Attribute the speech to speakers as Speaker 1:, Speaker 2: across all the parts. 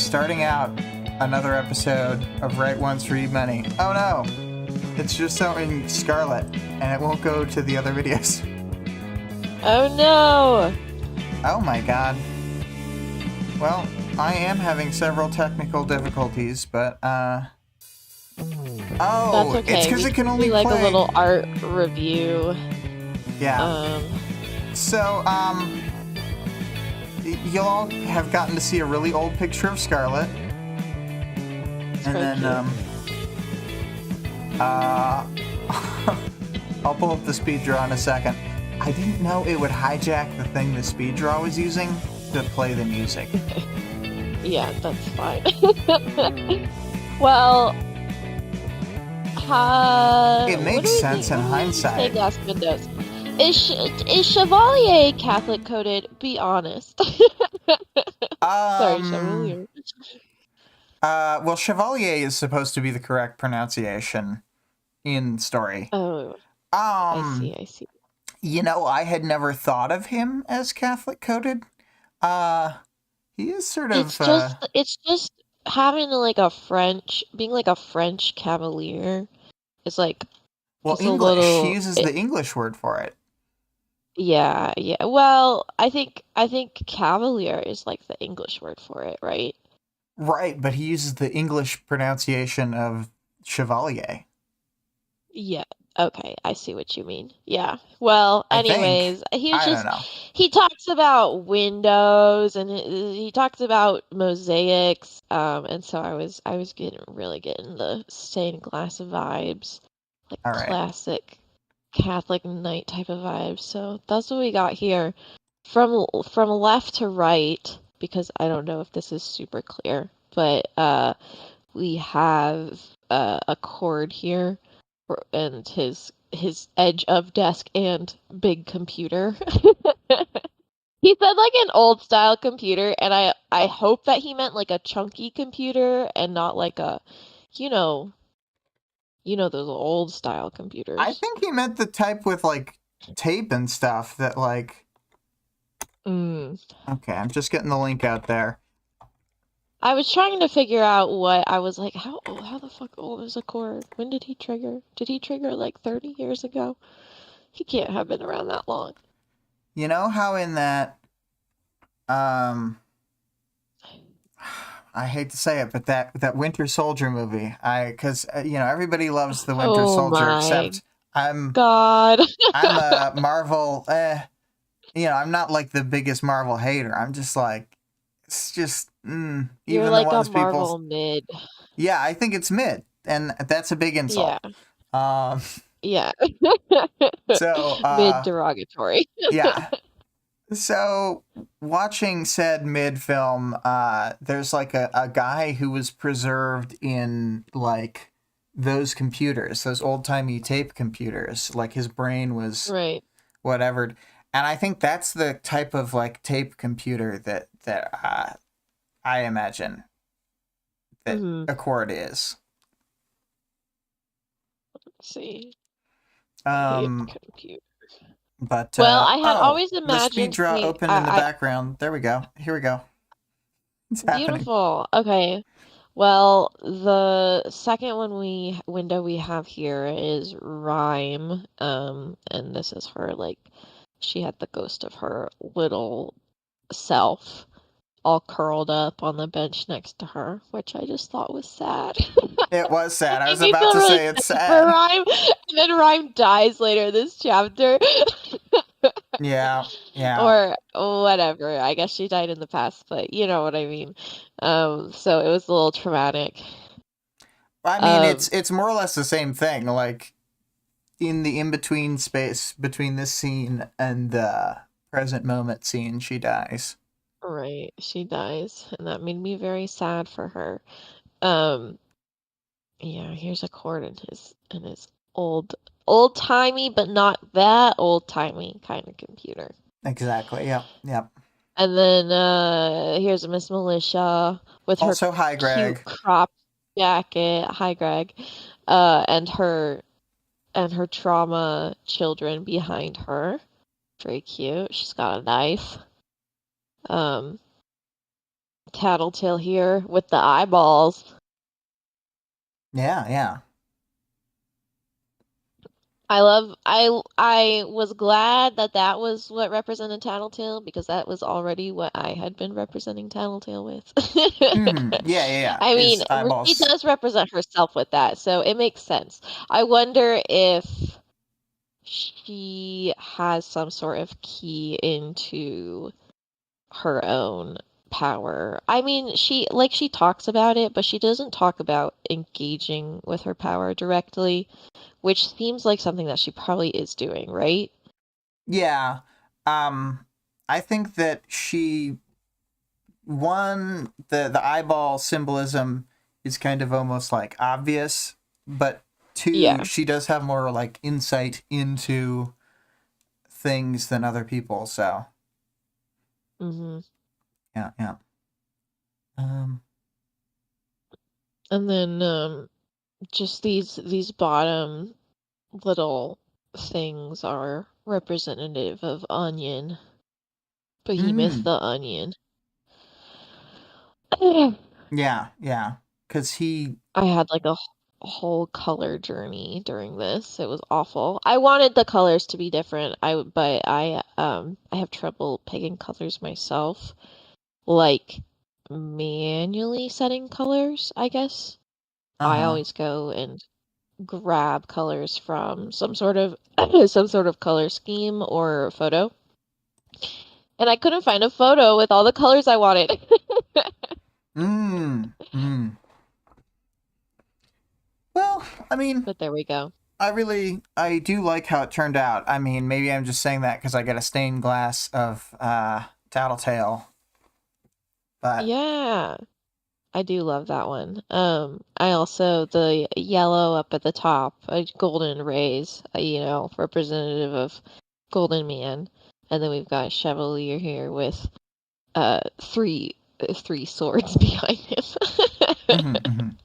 Speaker 1: starting out another episode of Write Once, Read Many. Oh no! It's just showing Scarlett, and it won't go to the other videos.
Speaker 2: Oh no! Oh
Speaker 1: my god. Well, I am having several technical difficulties, but, Oh,
Speaker 2: that's okay.
Speaker 1: It's because it can only
Speaker 2: play...
Speaker 1: like
Speaker 2: a little art review.
Speaker 1: Yeah. So, you'll all have gotten to see a really old picture of Scarlett. And then, I'll pull up the speed draw in a second. I didn't know it would hijack the thing the speed draw was using to play the music.
Speaker 2: Yeah, that's fine. Well,
Speaker 1: it makes sense in hindsight.
Speaker 2: Glass windows. Is Chevalier Catholic coded? Be honest. Sorry, Chevalier.
Speaker 1: Well, Chevalier is supposed to be the correct pronunciation in story.
Speaker 2: Oh, I see.
Speaker 1: You know, I had never thought of him as Catholic coded. He is sort of.
Speaker 2: It's just having being like a French cavalier. It's like.
Speaker 1: Well, English. She uses the English word for it.
Speaker 2: Yeah. Well, I think cavalier is like the English word for it, right?
Speaker 1: Right, but he uses the English pronunciation of chevalier.
Speaker 2: Yeah. Okay, I see what you mean. Yeah. Well, anyways, he talks about windows and he talks about mosaics. And so I was getting the stained glass vibes, like classic Catholic night type of vibes. So that's what we got here, from left to right, because I don't know if this is super clear, but we have a cord here. And his edge of desk and big computer. He said like an old style computer, and I hope that he meant like a chunky computer and not like a, those old style computers.
Speaker 1: I think he meant the type with like tape and stuff that like. Okay, I'm just getting the link out there.
Speaker 2: I was trying to figure out what I was like. How the fuck old is a cord? When did he trigger? Did he trigger like 30 years ago? He can't have been around that long.
Speaker 1: You know how in that, I hate to say it, but that Winter Soldier movie, because everybody loves the Winter Soldier, except I'm a Marvel. I'm not like the biggest Marvel hater. I'm just like. It's just,
Speaker 2: You're even like the ones a Marvel mid.
Speaker 1: Yeah, I think it's mid, and that's a big insult.
Speaker 2: Yeah.
Speaker 1: So
Speaker 2: mid derogatory.
Speaker 1: Yeah. So watching said mid film, there's like a guy who was preserved in like those computers, those old timey tape computers. Like his brain was whatever. And I think that's the type of like tape computer that I imagine that a cord is.
Speaker 2: Let's see.
Speaker 1: Computer. But
Speaker 2: I had always imagined
Speaker 1: the speed draw open in the background. There we go. Here we go. It's
Speaker 2: beautiful. Happening. Okay. Well, the second window we have here is Rhyme. And this is her like. She had the ghost of her little self all curled up on the bench next to her, which I just thought was sad.
Speaker 1: It was sad. I was about to say it's sad.
Speaker 2: Rhyme, and then Rhyme dies later this chapter.
Speaker 1: Yeah.
Speaker 2: Or whatever. I guess she died in the past, but you know what I mean. So it was a little traumatic.
Speaker 1: I mean, it's more or less the same thing. Like, in the in-between space between this scene and the present moment scene, she dies.
Speaker 2: Right, she dies, and that made me very sad for her. Yeah, here's a cord in his old-timey, but not that old-timey kind of computer.
Speaker 1: Exactly. Yep.
Speaker 2: And then here's Miss Militia with
Speaker 1: also,
Speaker 2: her
Speaker 1: hi, Greg.
Speaker 2: cute crop jacket. Hi, Greg. And her trauma children behind her. Very cute. She's got a knife. Tattletale here with the eyeballs.
Speaker 1: Yeah, yeah.
Speaker 2: I was glad that that was what represented Tattletale because that was already what I had been representing Tattletale with.
Speaker 1: Yeah, yeah, yeah.
Speaker 2: I mean,
Speaker 1: His
Speaker 2: she
Speaker 1: eyeballs.
Speaker 2: does represent herself with that, so it makes sense. I wonder if she has some sort of key into her own power. I mean, she talks about it, but she doesn't talk about engaging with her power directly, which seems like something that she probably is doing, right?
Speaker 1: Yeah. Um, I think that the eyeball symbolism is kind of almost like obvious, but two,
Speaker 2: Yeah.
Speaker 1: she does have more like insight into things than other people. So
Speaker 2: hmm
Speaker 1: yeah, yeah. Um,
Speaker 2: And then just these bottom little things are representative of Onion, Behemoth
Speaker 1: mm,
Speaker 2: the Onion.
Speaker 1: yeah, yeah. Because he,
Speaker 2: I had like a whole color journey during this. It was awful. I wanted the colors to be different. But I have trouble picking colors myself, like manually setting colors, I guess.
Speaker 1: uh
Speaker 2: I
Speaker 1: huh.
Speaker 2: always go and grab colors from some sort of some sort of color scheme or photo. And I couldn't find a photo with all the colors I wanted.
Speaker 1: Mm. Well, I mean,
Speaker 2: But there we go.
Speaker 1: I do like how it turned out. I mean, maybe I'm just saying that because I got a stained glass of Tattletale, but
Speaker 2: Yeah. I do love that one. I also the yellow up at the top, golden rays, representative of Golden Man, and then we've got Chevalier here with three swords behind him
Speaker 1: mhm, mhm.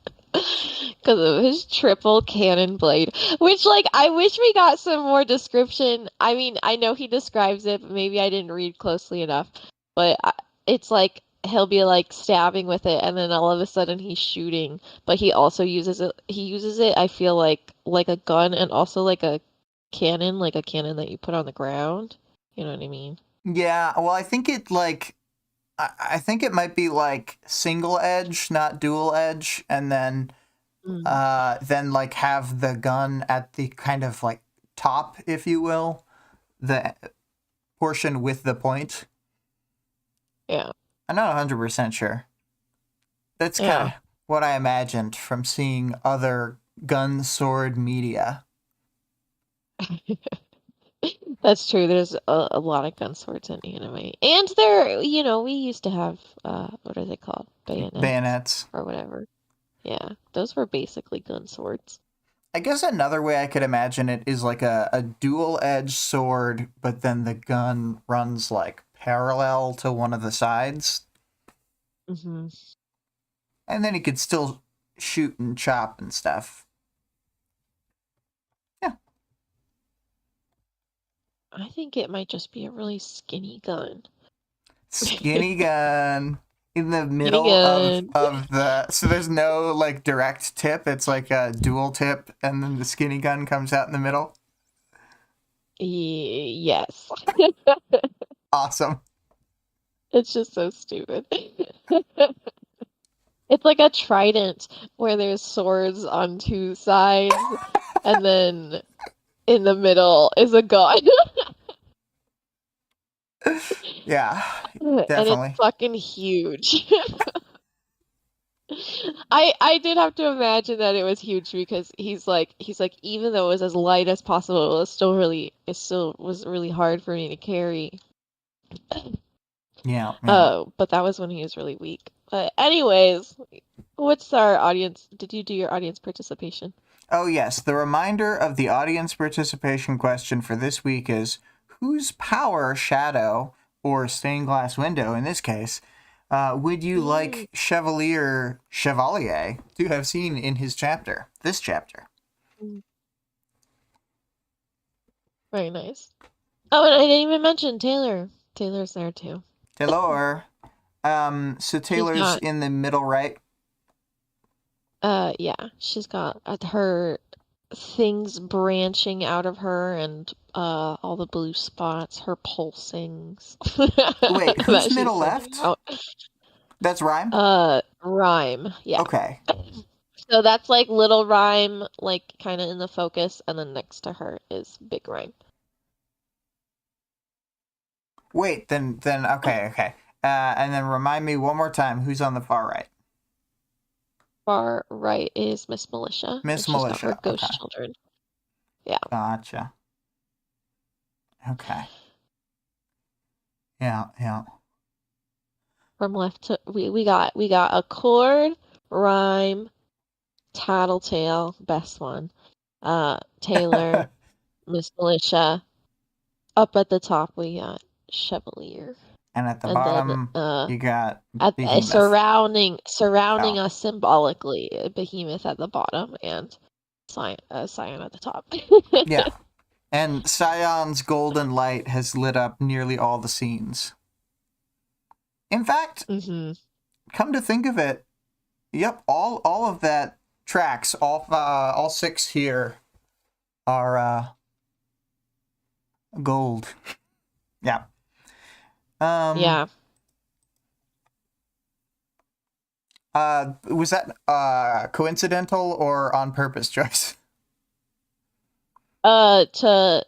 Speaker 2: because of his triple cannon blade. Which, like, I wish we got some more description. I mean, I know he describes it, but maybe I didn't read closely enough. But it's like he'll be like stabbing with it, and then all of a sudden he's shooting. But he also uses it. He uses it. I feel like a gun, and also like a cannon that you put on the ground. You know what I mean?
Speaker 1: Yeah. Well, I think I think it might be like single edge, not dual edge, and
Speaker 2: Mm,
Speaker 1: then like have the gun at the kind of like top, if you will, the portion with the point.
Speaker 2: yeah,
Speaker 1: I'm not 100% sure. That's kind
Speaker 2: yeah.
Speaker 1: of what I imagined from seeing other gun sword media.
Speaker 2: That's true. There's a lot of gun swords in anime. And we used to have, what are they called? Bayonets
Speaker 1: Bayonets.
Speaker 2: or whatever. Yeah, those were basically gun swords.
Speaker 1: I guess another way I could imagine it is like a dual edged sword, but then the gun runs like parallel to one of the sides.
Speaker 2: hmm
Speaker 1: And then he could still shoot and chop and stuff. Yeah.
Speaker 2: I think it might just be a really skinny gun.
Speaker 1: Skinny gun in the
Speaker 2: Skinny
Speaker 1: middle
Speaker 2: gun.
Speaker 1: of the so there's no like direct tip, it's like a dual tip and then the skinny gun comes out in the middle.
Speaker 2: Yes.
Speaker 1: Awesome.
Speaker 2: It's just so stupid. It's like a trident where there's swords on two sides, and then in the middle is a gun.
Speaker 1: Yeah,
Speaker 2: And it's
Speaker 1: definitely.
Speaker 2: fucking huge. I did have to imagine that it was huge because he's like even though it was as light as possible, it still was really hard for me to carry.
Speaker 1: Yeah, yeah.
Speaker 2: Oh, but that was when he was really weak. But anyways, what's our audience? Did you do your audience participation?
Speaker 1: Oh, yes. The reminder of the audience participation question for this week is whose power, shadow, or stained glass window in this case, would you
Speaker 2: Mm,
Speaker 1: like Chevalier to have seen in his chapter? This chapter.
Speaker 2: mm, very nice. Oh, and I didn't even mention Taylor. Taylor's there too.
Speaker 1: Taylor. So Taylor's in the middle right.
Speaker 2: Yeah, she's got her things branching out of her and all the blue spots, her pulsings
Speaker 1: Wait, who's
Speaker 2: that she's
Speaker 1: middle
Speaker 2: sending
Speaker 1: left?
Speaker 2: out.
Speaker 1: That's Rhyme?
Speaker 2: Rhyme, yeah.
Speaker 1: Okay.
Speaker 2: So that's like little Rhyme, like kind of in the focus, and then next to her is Big Rhyme.
Speaker 1: Wait, then okay. And then remind me one more time who's on the far right.
Speaker 2: Far right is Miss Militia,
Speaker 1: Miss
Speaker 2: and she's got her
Speaker 1: Militia.
Speaker 2: ghost
Speaker 1: Okay.
Speaker 2: children. Yeah.
Speaker 1: Gotcha. Okay. Yeah.
Speaker 2: From left to we got a Chord, Rhyme, Tattletale, best one. Taylor, Miss Militia. Up at the top we got Chevalier.
Speaker 1: And at the
Speaker 2: And
Speaker 1: bottom
Speaker 2: then
Speaker 1: you got
Speaker 2: at
Speaker 1: Behemoth.
Speaker 2: surrounding
Speaker 1: Oh.
Speaker 2: us symbolically, Behemoth at the bottom and Scion at the top.
Speaker 1: Yeah. And Scion's golden light has lit up nearly all the scenes. In fact, come to think of it, yep, all of that tracks, all 6 here are gold. Yeah.
Speaker 2: Yeah.
Speaker 1: Was that coincidental or on purpose, Joyce?
Speaker 2: Scion's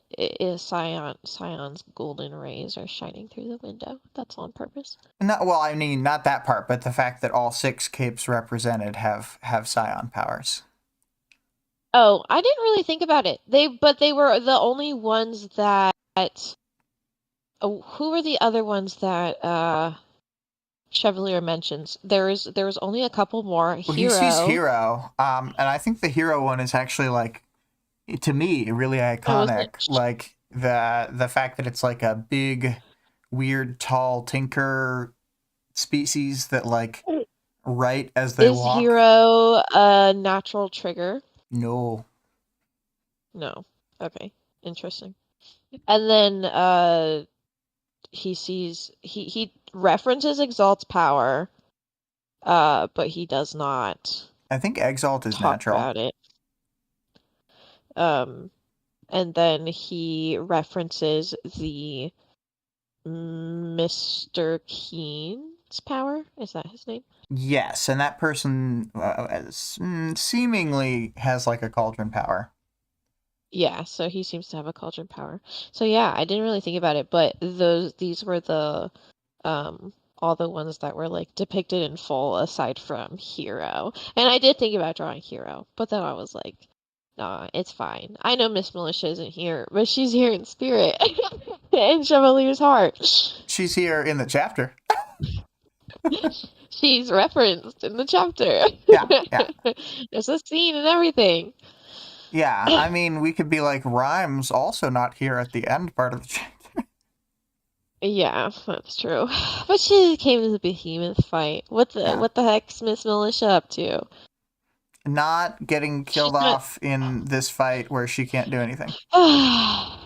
Speaker 2: golden rays are shining through the window. That's on purpose.
Speaker 1: I mean, not that part, but the fact that all 6 capes represented have Scion powers.
Speaker 2: Oh, I didn't really think about it. They were the only ones that. Oh, who were the other ones that Chevalier mentions? There was only a couple more.
Speaker 1: Well,
Speaker 2: Hero.
Speaker 1: he sees Hero, and I think the Hero one is actually like, to me, really iconic. Like the fact that it's like a big, weird, tall tinker species that like right as they walk.
Speaker 2: Is Hero a natural trigger?
Speaker 1: No.
Speaker 2: Okay. Interesting. And then he references Exalt's power, but he does not.
Speaker 1: I think Exalt is
Speaker 2: talk
Speaker 1: natural.
Speaker 2: About it. And then he references the Mr. Keen's power. Is that his name?
Speaker 1: Yes, and that person seemingly has like a cauldron power.
Speaker 2: Yeah, so he seems to have a cauldron power. So yeah, I didn't really think about it, but these were the all the ones that were like depicted in full aside from Hero. And I did think about drawing Hero, but then I was like, nah, it's fine. I know Miss Militia isn't here, but she's here in spirit. In Chevalier's heart.
Speaker 1: She's here in the chapter.
Speaker 2: She's referenced in the chapter.
Speaker 1: Yeah.
Speaker 2: There's a scene and everything.
Speaker 1: Yeah, I mean, we could be like Rhyme's also not here at the end part of the chapter.
Speaker 2: Yeah, that's true. But she came to the Behemoth fight. What the heck's Miss Militia up to?
Speaker 1: Not getting killed off in this fight where she can't do anything.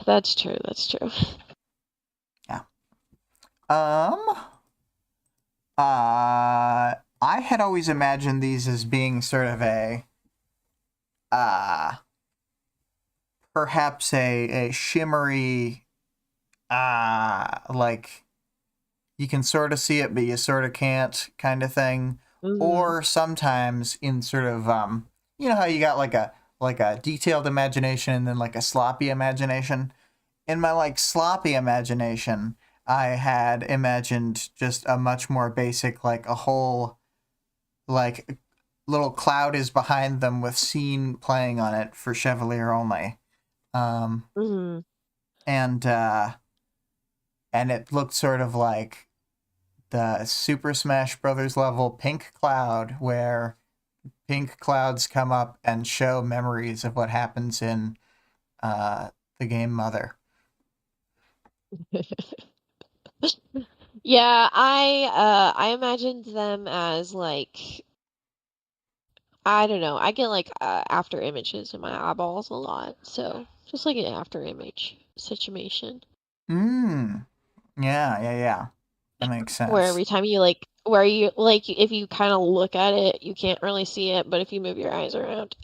Speaker 2: That's true.
Speaker 1: Yeah. I had always imagined these as being sort of a perhaps a shimmery like you can sort of see it but you sort of can't kind of thing. Or sometimes in sort of you know how you got like a detailed imagination and then like a sloppy imagination. In my like sloppy imagination, I had imagined just a much more basic, like a whole like little cloud is behind them with scene playing on it for Chevalier only. And it looked sort of like the Super Smash Brothers level pink cloud, where pink clouds come up and show memories of what happens in the game Mother.
Speaker 2: Yeah, I imagined them as like, I don't know. I get like after images in my eyeballs a lot, so just like an after image situation.
Speaker 1: Yeah. That makes sense.
Speaker 2: Where every time you like where you like if you kind of look at it, you can't really see it, but if you move your eyes around,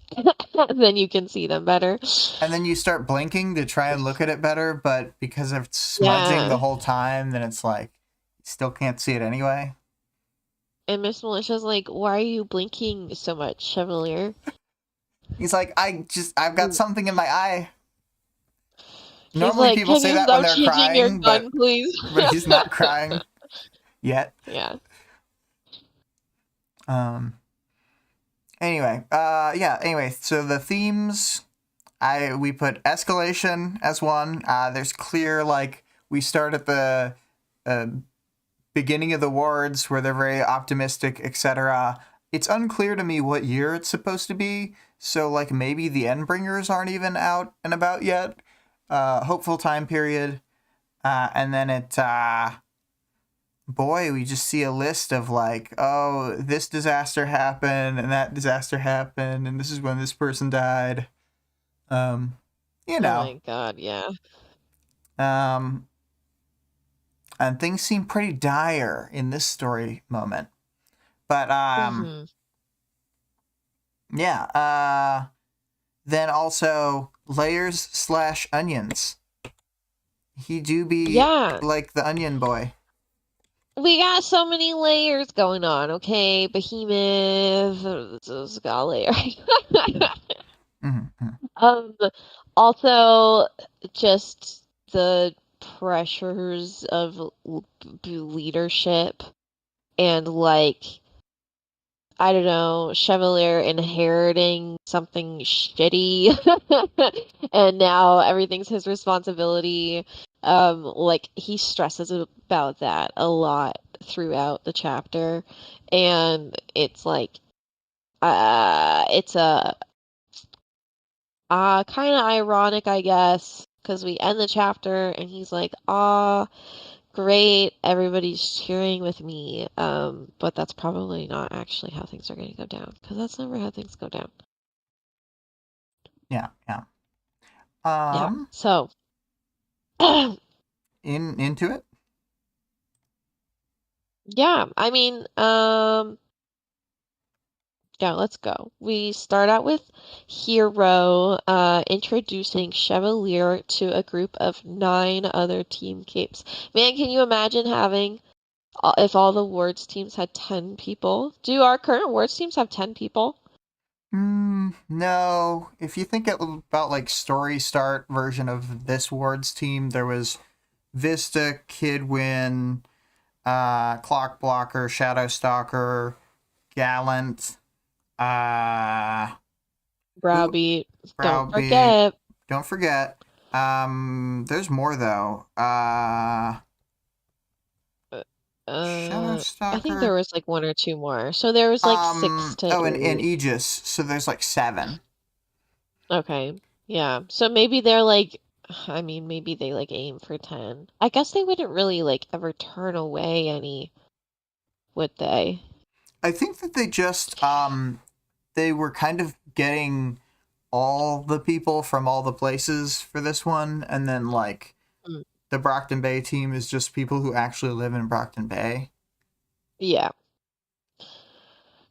Speaker 2: then you can see them better.
Speaker 1: And then you start blinking to try and look at it better, but because it's smudging the
Speaker 2: Yeah.
Speaker 1: whole time, then it's like you still can't see it anyway.
Speaker 2: And Miss Melicia's like, "Why are you blinking so much, Chevalier?"
Speaker 1: He's like, I've got something in my eye.
Speaker 2: He's
Speaker 1: Normally
Speaker 2: like,
Speaker 1: people
Speaker 2: "Can
Speaker 1: say
Speaker 2: you
Speaker 1: that when
Speaker 2: stop
Speaker 1: they're
Speaker 2: changing your
Speaker 1: crying,
Speaker 2: gun, please?"
Speaker 1: but he's not crying yet.
Speaker 2: Yeah.
Speaker 1: Um. Anyway, yeah. Anyway, so the themes, we put escalation as one. There's clear like we start at the uh, beginning of the wards where they're very optimistic, etc. It's unclear to me what year it's supposed to be. So like maybe the Endbringers aren't even out and about yet. Hopeful time period. And then boy, we just see a list of like, oh, this disaster happened and that disaster happened and this is when this person died. Um, you
Speaker 2: Oh
Speaker 1: know.
Speaker 2: my God, yeah.
Speaker 1: Um, and things seem pretty dire in this story moment. But
Speaker 2: Mm-hmm.
Speaker 1: yeah. Then also layers slash onions. He do be
Speaker 2: Yeah.
Speaker 1: like the onion boy.
Speaker 2: We got so many layers going on, okay? Behemoth, Scholar.
Speaker 1: Mm-hmm.
Speaker 2: Um, also just the pressures of leadership and like I don't know, Chevalier inheriting something shitty and now everything's his responsibility. Like he stresses about that a lot throughout the chapter. And it's like it's a kind of ironic, I guess, because we end the chapter and he's like, "Ah, great, everybody's cheering with me." But that's probably not actually how things are going to go down, because that's never how things go down.
Speaker 1: Yeah, yeah.
Speaker 2: Yeah. So,
Speaker 1: Into it.
Speaker 2: yeah, I mean, yeah, let's go. We start out with Hero introducing Chevalier to a group of 9 other team capes. Man, can you imagine having if all the wards teams had 10 people? Do our current wards teams have 10 people?
Speaker 1: No. If you think about like story start version of this Ward's team, there was Vista, Kidwin, Clock Blocker, Shadow Stalker, Gallant, who
Speaker 2: Browbeat. Don't
Speaker 1: Browbeat.
Speaker 2: forget.
Speaker 1: Don't forget. There's more though. Shadow
Speaker 2: I think there
Speaker 1: Stalker.
Speaker 2: was like 1 or 2 more. So there was like six to
Speaker 1: Oh, and
Speaker 2: eight.
Speaker 1: Aegis. So there's like 7.
Speaker 2: Okay. Yeah. So maybe they're like, I mean, maybe they like aim for 10. I guess they wouldn't really like ever turn away any, would they?
Speaker 1: I think that they were kind of getting all the people from all the places for this one, and then like
Speaker 2: Mm.
Speaker 1: the Brockton Bay team is just people who actually live in Brockton Bay.
Speaker 2: Yeah.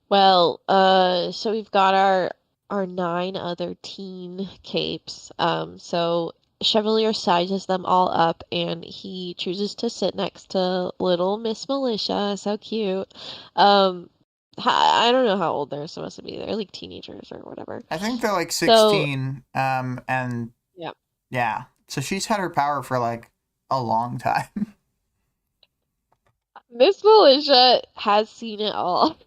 Speaker 2: Well, so we've got our 9 other teen capes. So Chevalier sizes them all up and he chooses to sit next to little Miss Militia. So cute. Um, I don't know how old they're supposed to be. They're like teenagers or whatever.
Speaker 1: I think they're like
Speaker 2: So,
Speaker 1: 16. And
Speaker 2: yeah.
Speaker 1: yeah, so she's had her power for like a long time.
Speaker 2: Miss Militia has seen it all.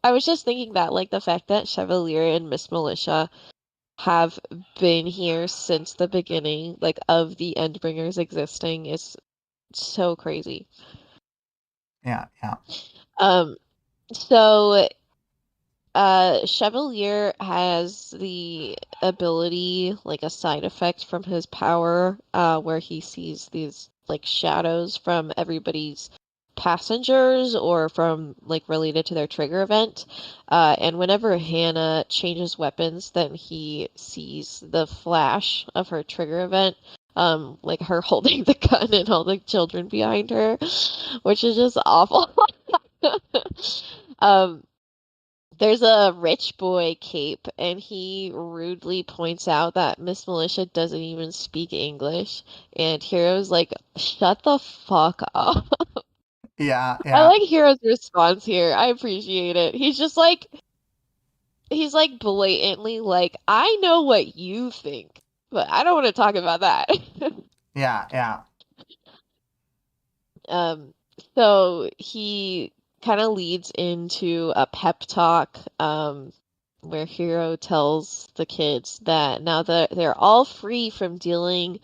Speaker 2: I was just thinking that, like, the fact that Chevalier and Miss Militia have been here since the beginning, like, of the Endbringers existing is so crazy.
Speaker 1: Yeah, yeah.
Speaker 2: Um, so Chevalier has the ability, like a side effect from his power, where he sees these like shadows from everybody's passengers or from like related to their trigger event. And whenever Hannah changes weapons, then he sees the flash of her trigger event. Like her holding the gun and all the children behind her, which is just awful. Um, there's a rich boy cape, and he rudely points out that Miss Militia doesn't even speak English, and Hero's like, "Shut the fuck up."
Speaker 1: Yeah,
Speaker 2: I
Speaker 1: yeah.
Speaker 2: like Hero's response here. I appreciate it. He's like blatantly like, I know what you think, but I don't want to talk about that.
Speaker 1: Yeah, yeah.
Speaker 2: Um, so he kind of leads into a pep talk, where Hero tells the kids that now that they're all free from dealing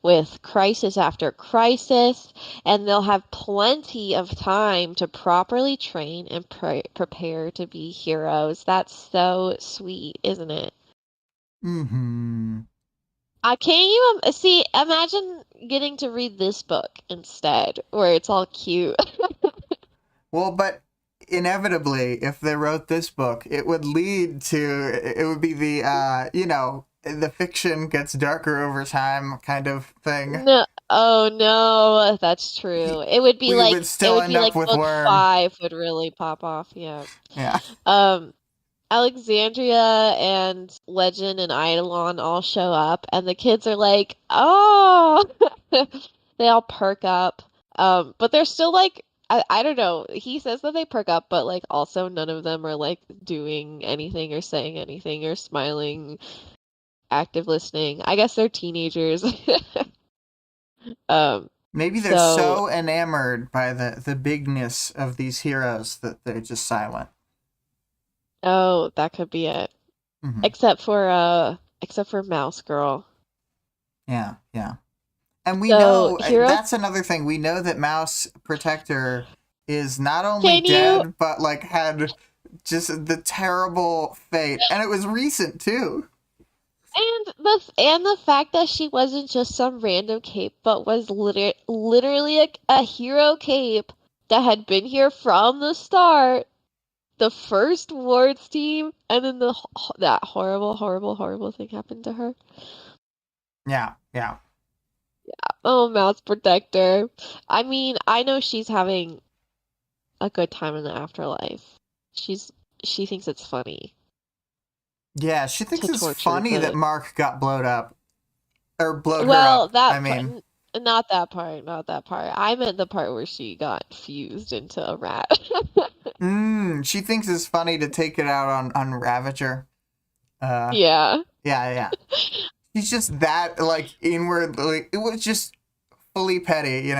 Speaker 2: with crisis after crisis, and they'll have plenty of time to properly train and prepare to be heroes. That's so sweet, isn't it?
Speaker 1: Mm-hmm.
Speaker 2: I can't even see. Imagine getting to read this book instead, where it's all cute.
Speaker 1: Well, but inevitably, if they wrote this book, it would lead to, it would be the, the fiction gets darker over time kind of thing.
Speaker 2: No, oh no, that's true.
Speaker 1: He, we would
Speaker 2: It
Speaker 1: still
Speaker 2: would
Speaker 1: end
Speaker 2: be
Speaker 1: up
Speaker 2: like
Speaker 1: with
Speaker 2: book
Speaker 1: Worm.
Speaker 2: 5 would really pop off. Yeah.
Speaker 1: Yeah.
Speaker 2: Um, Alexandria and Legend and Eidolon all show up, and the kids are like, "Oh!" They all perk up. But they're still like, I don't know. He says that they perk up, but like also none of them are like doing anything or saying anything or smiling, active listening. I guess they're teenagers. Um,
Speaker 1: Maybe they're
Speaker 2: so
Speaker 1: so enamored by the bigness of these heroes that they're just silent.
Speaker 2: oh, that could be it.
Speaker 1: Mm-hmm.
Speaker 2: Except for Mouse Girl.
Speaker 1: Yeah, yeah. And we
Speaker 2: So
Speaker 1: know
Speaker 2: Hero,
Speaker 1: that's another thing. We know that Mouse Protector is not only
Speaker 2: can you?
Speaker 1: dead, but like had just the terrible fate, and it was recent too.
Speaker 2: And the fact that she wasn't just some random cape, but was literally a hero cape that had been here from the start, the first wards team, and then that horrible, horrible, horrible thing happened to her.
Speaker 1: Yeah, yeah,
Speaker 2: Oh, Mouse Protector. I mean, I know she's having a good time in the afterlife. She's she thinks it's funny
Speaker 1: yeah. She thinks
Speaker 2: to
Speaker 1: it's
Speaker 2: torture
Speaker 1: funny that
Speaker 2: the
Speaker 1: Mark got blowed up or blowed her
Speaker 2: well,
Speaker 1: up.
Speaker 2: that
Speaker 1: I
Speaker 2: part,
Speaker 1: mean,
Speaker 2: not that part, not that part. I meant the part where she got fused into a rat.
Speaker 1: she thinks it's funny to take it out on Ravager. Uh,
Speaker 2: Yeah.
Speaker 1: yeah, yeah. She's just that like inwardly. It was just fully petty,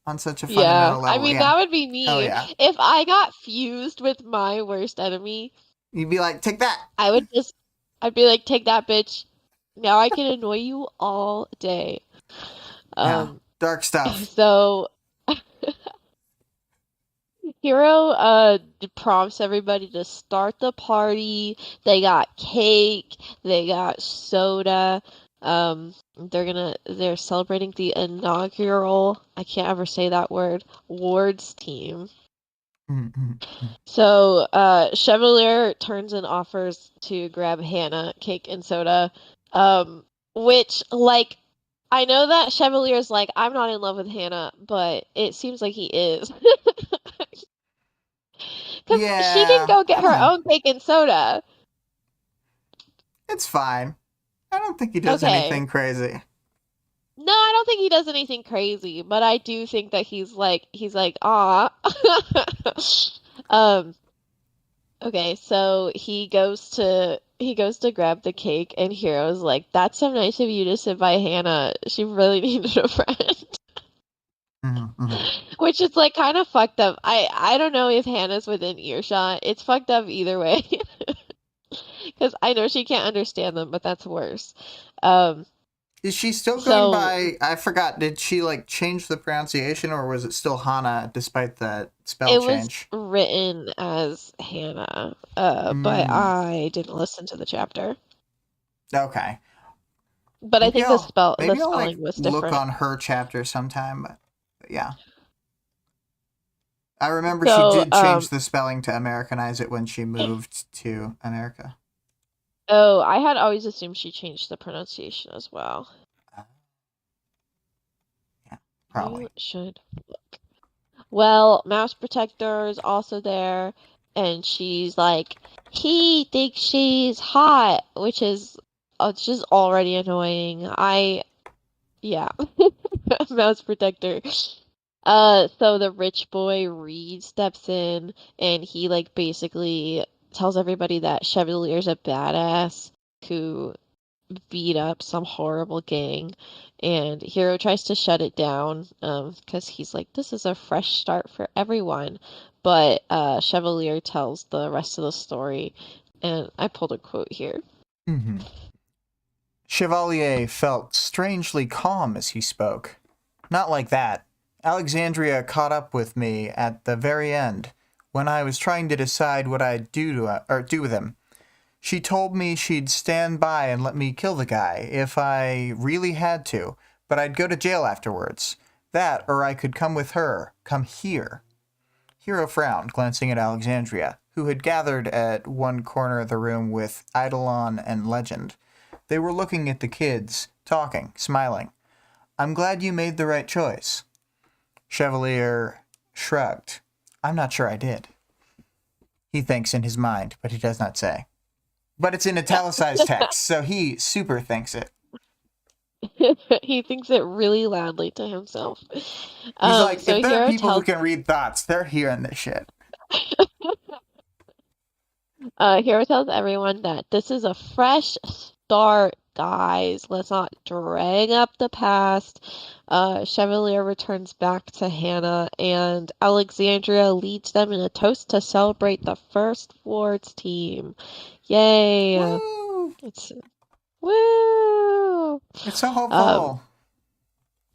Speaker 1: on such a
Speaker 2: Yeah.
Speaker 1: fundamental
Speaker 2: I
Speaker 1: level.
Speaker 2: mean,
Speaker 1: Yeah.
Speaker 2: that would be
Speaker 1: Hell
Speaker 2: me.
Speaker 1: yeah.
Speaker 2: If I got fused with my worst enemy,
Speaker 1: You'd be like, take that.
Speaker 2: I would just, I'd be like, take that, bitch. Now I can annoy you all day.
Speaker 1: Yeah.
Speaker 2: Um,
Speaker 1: Dark stuff.
Speaker 2: so Hero prompts everybody to start the party. They got cake, they got soda. They're celebrating the inaugural, I can't ever say that word, wards team.
Speaker 1: Mm-hmm.
Speaker 2: So, Chevalier turns and offers to grab Hannah cake and soda. Which like I know that Chevalier's like, I'm not in love with Hannah, but it seems like he is. Because she can
Speaker 1: Yeah.
Speaker 2: go
Speaker 1: I
Speaker 2: get
Speaker 1: don't
Speaker 2: her
Speaker 1: know.
Speaker 2: own cake and soda.
Speaker 1: It's fine. I don't think he does
Speaker 2: Okay.
Speaker 1: anything crazy.
Speaker 2: No, I don't think he does anything crazy, but I do think that he's like, ah. Um, okay, so he goes to grab the cake and Hero's like, that's so nice of you to sit by Hannah. She really needed a friend.
Speaker 1: Mm-hmm.
Speaker 2: Which is like kind of fucked up. I don't know if Hannah's within earshot. It's fucked up either way. Because I know she can't understand them, but that's worse. Um,
Speaker 1: Is she still going
Speaker 2: so
Speaker 1: by? I forgot. Did she like change the pronunciation, or was it still Hana despite the spell
Speaker 2: it was
Speaker 1: change?
Speaker 2: written as Hannah, but
Speaker 1: Mm.
Speaker 2: I didn't listen to the chapter.
Speaker 1: Okay.
Speaker 2: But I
Speaker 1: Maybe
Speaker 2: think
Speaker 1: I'll
Speaker 2: the
Speaker 1: maybe I'll like
Speaker 2: spelling was
Speaker 1: look
Speaker 2: different.
Speaker 1: on her chapter sometime. But yeah, I remember she
Speaker 2: So,
Speaker 1: did change the spelling to Americanize it when she moved to America.
Speaker 2: oh, I had always assumed she changed the pronunciation as well.
Speaker 1: Uh, yeah,
Speaker 2: You
Speaker 1: probably.
Speaker 2: should look. Well, Mouse Protector is also there, and she's like, he thinks she's hot, which is just already annoying. Yeah, Mouse Protector. So the rich boy Reed steps in, and he like basically tells everybody that Chevalier's a badass who beat up some horrible gang, and Hero tries to shut it down because he's like, this is a fresh start for everyone. But Chevalier tells the rest of the story, and I pulled a quote here.
Speaker 1: Mm-hmm. Chevalier felt strangely calm as he spoke. Not like that. Alexandria caught up with me at the very end, when I was trying to decide what I'd do with him. She told me she'd stand by and let me kill the guy if I really had to, but I'd go to jail afterwards. That, or I could come with her. Come here. Hero frowned, glancing at Alexandria, who had gathered at one corner of the room with Eidolon and Legend. They were looking at the kids, talking, smiling. I'm glad you made the right choice. Chevalier shrugged. I'm not sure I did. He thinks in his mind, but he does not say. But it's in italicized text, so he super thinks it.
Speaker 2: He thinks it really loudly to himself.
Speaker 1: He's like,
Speaker 2: so
Speaker 1: if there are people who can read thoughts, they're hearing this shit.
Speaker 2: Hero tells everyone that this is a fresh start, guys. Let's not drag up the past. Chevalier returns back to Hannah, and Alexandria leads them in a toast to celebrate the first Ward's team. Yay!
Speaker 1: Woo!
Speaker 2: Woo!
Speaker 1: It's so hopeful.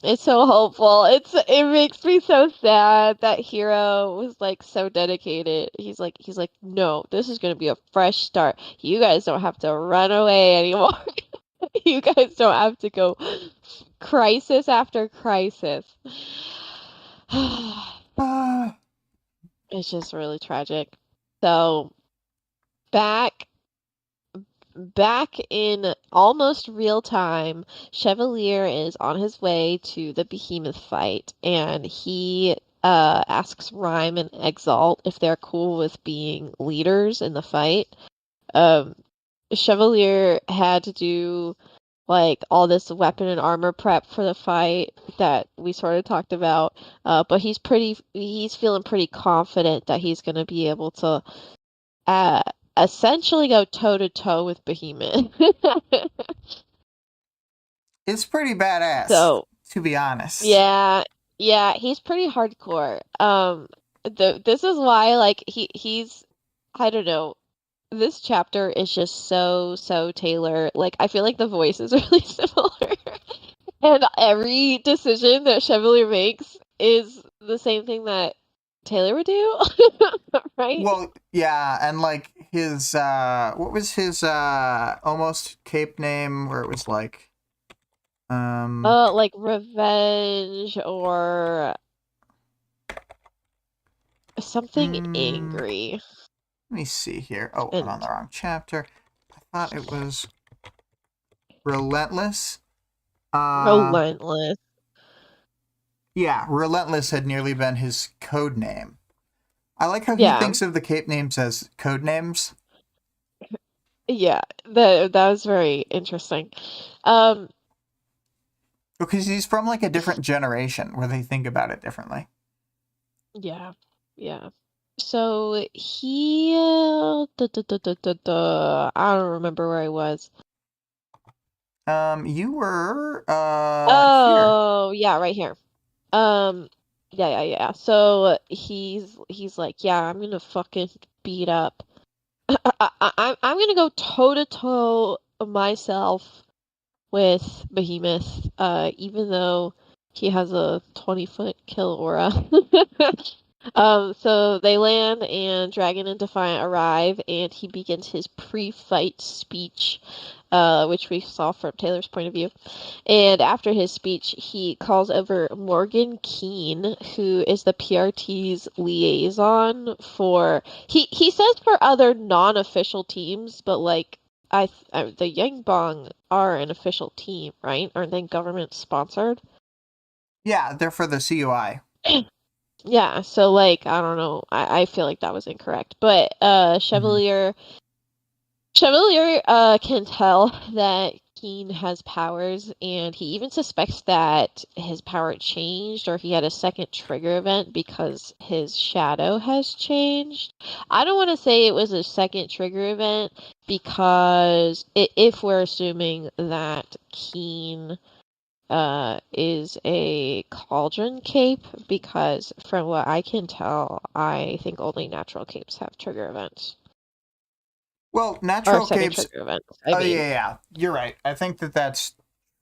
Speaker 2: It's so hopeful. It makes me so sad that Hero was like so dedicated. He's like, no, this is gonna be a fresh start. You guys don't have to run away anymore. You guys don't have to go crisis after crisis. It's just really tragic. So back back in almost real time, Chevalier is on his way to the Behemoth fight, and he asks Rhyme and Exalt if they're cool with being leaders in the fight. Um, Chevalier had to do like all this weapon and armor prep for the fight that we sort of talked about, but he's feeling pretty confident that he's going to be able to uh, essentially go toe to toe with Behemoth.
Speaker 1: It's pretty badass,
Speaker 2: So,
Speaker 1: to be honest.
Speaker 2: yeah, yeah, he's pretty hardcore. This is why like he's I don't know. This chapter is just so Taylor. Like I feel like the voice is really similar. And every decision that Chevalier makes is the same thing that Taylor would do, right?
Speaker 1: Well, yeah, and like his what was his almost cape name where it was like
Speaker 2: Like revenge or something angry.
Speaker 1: Let me see here. Oh, I'm on
Speaker 2: And
Speaker 1: the wrong chapter. I thought it was relentless.
Speaker 2: relentless.
Speaker 1: Yeah, relentless had nearly been his code name. I like how he
Speaker 2: Yeah.
Speaker 1: thinks of the cape names as code names.
Speaker 2: Yeah, that was very interesting.
Speaker 1: Because he's from like a different generation where they think about it differently.
Speaker 2: Yeah, yeah. So he, I don't remember where I was.
Speaker 1: You were
Speaker 2: Oh, yeah, right here. Yeah. So he's like, yeah, I'm gonna fucking beat up. I'm gonna go toe to toe myself with Behemoth, even though he has a 20-foot kill aura. So they land and Dragon and Defiant arrive, and he begins his pre-fight speech, which we saw from Taylor's point of view. And after his speech, he calls over Morgan Keene, who is the PRT's liaison for he says for other non-official teams, but like the Yangbong are an official team, right? Aren't they government sponsored?
Speaker 1: Yeah, they're for the CUI.
Speaker 2: Yeah, so like I don't know. I feel like that was incorrect. But
Speaker 1: Mm-hmm.
Speaker 2: Chevalier can tell that Keen has powers, and he even suspects that his power changed or he had a second trigger event because his shadow has changed. I don't want to say it was a second trigger event because if we're assuming that Keen is a cauldron cape, because from what I can tell, I think only natural capes have trigger events.
Speaker 1: Well,
Speaker 2: Or
Speaker 1: natural
Speaker 2: second
Speaker 1: capes.
Speaker 2: trigger events, I
Speaker 1: Oh
Speaker 2: mean.
Speaker 1: yeah, yeah. You're right. I think that's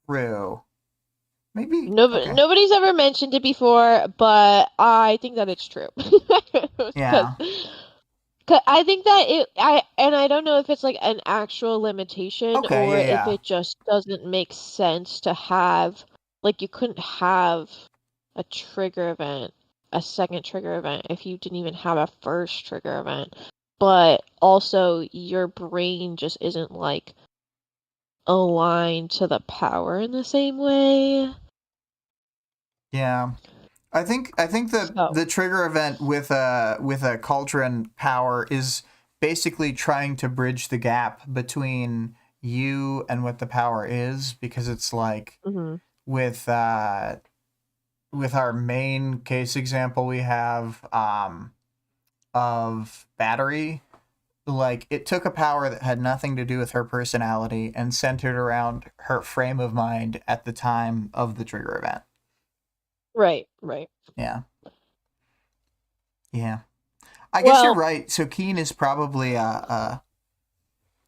Speaker 1: true. Maybe. Okay.
Speaker 2: Nobody's ever mentioned it before, but I think that it's true. Because
Speaker 1: Yeah.
Speaker 2: I think that I don't know if it's like an actual limitation
Speaker 1: Okay.
Speaker 2: or
Speaker 1: Yeah.
Speaker 2: if
Speaker 1: Yeah.
Speaker 2: it just doesn't make sense to have, like, you couldn't have a trigger event, a second trigger event, if you didn't even have a first trigger event. But also, your brain just isn't like aligned to the power in the same way.
Speaker 1: Yeah. I think
Speaker 2: So,
Speaker 1: the trigger event with a cauldron power is basically trying to bridge the gap between you and what the power is, because it's like
Speaker 2: mhm.
Speaker 1: with with our main case example we have of battery, like it took a power that had nothing to do with her personality and centered around her frame of mind at the time of the trigger event.
Speaker 2: Right, right.
Speaker 1: Yeah. Yeah. I guess you're
Speaker 2: Well,
Speaker 1: right. So Keen is probably a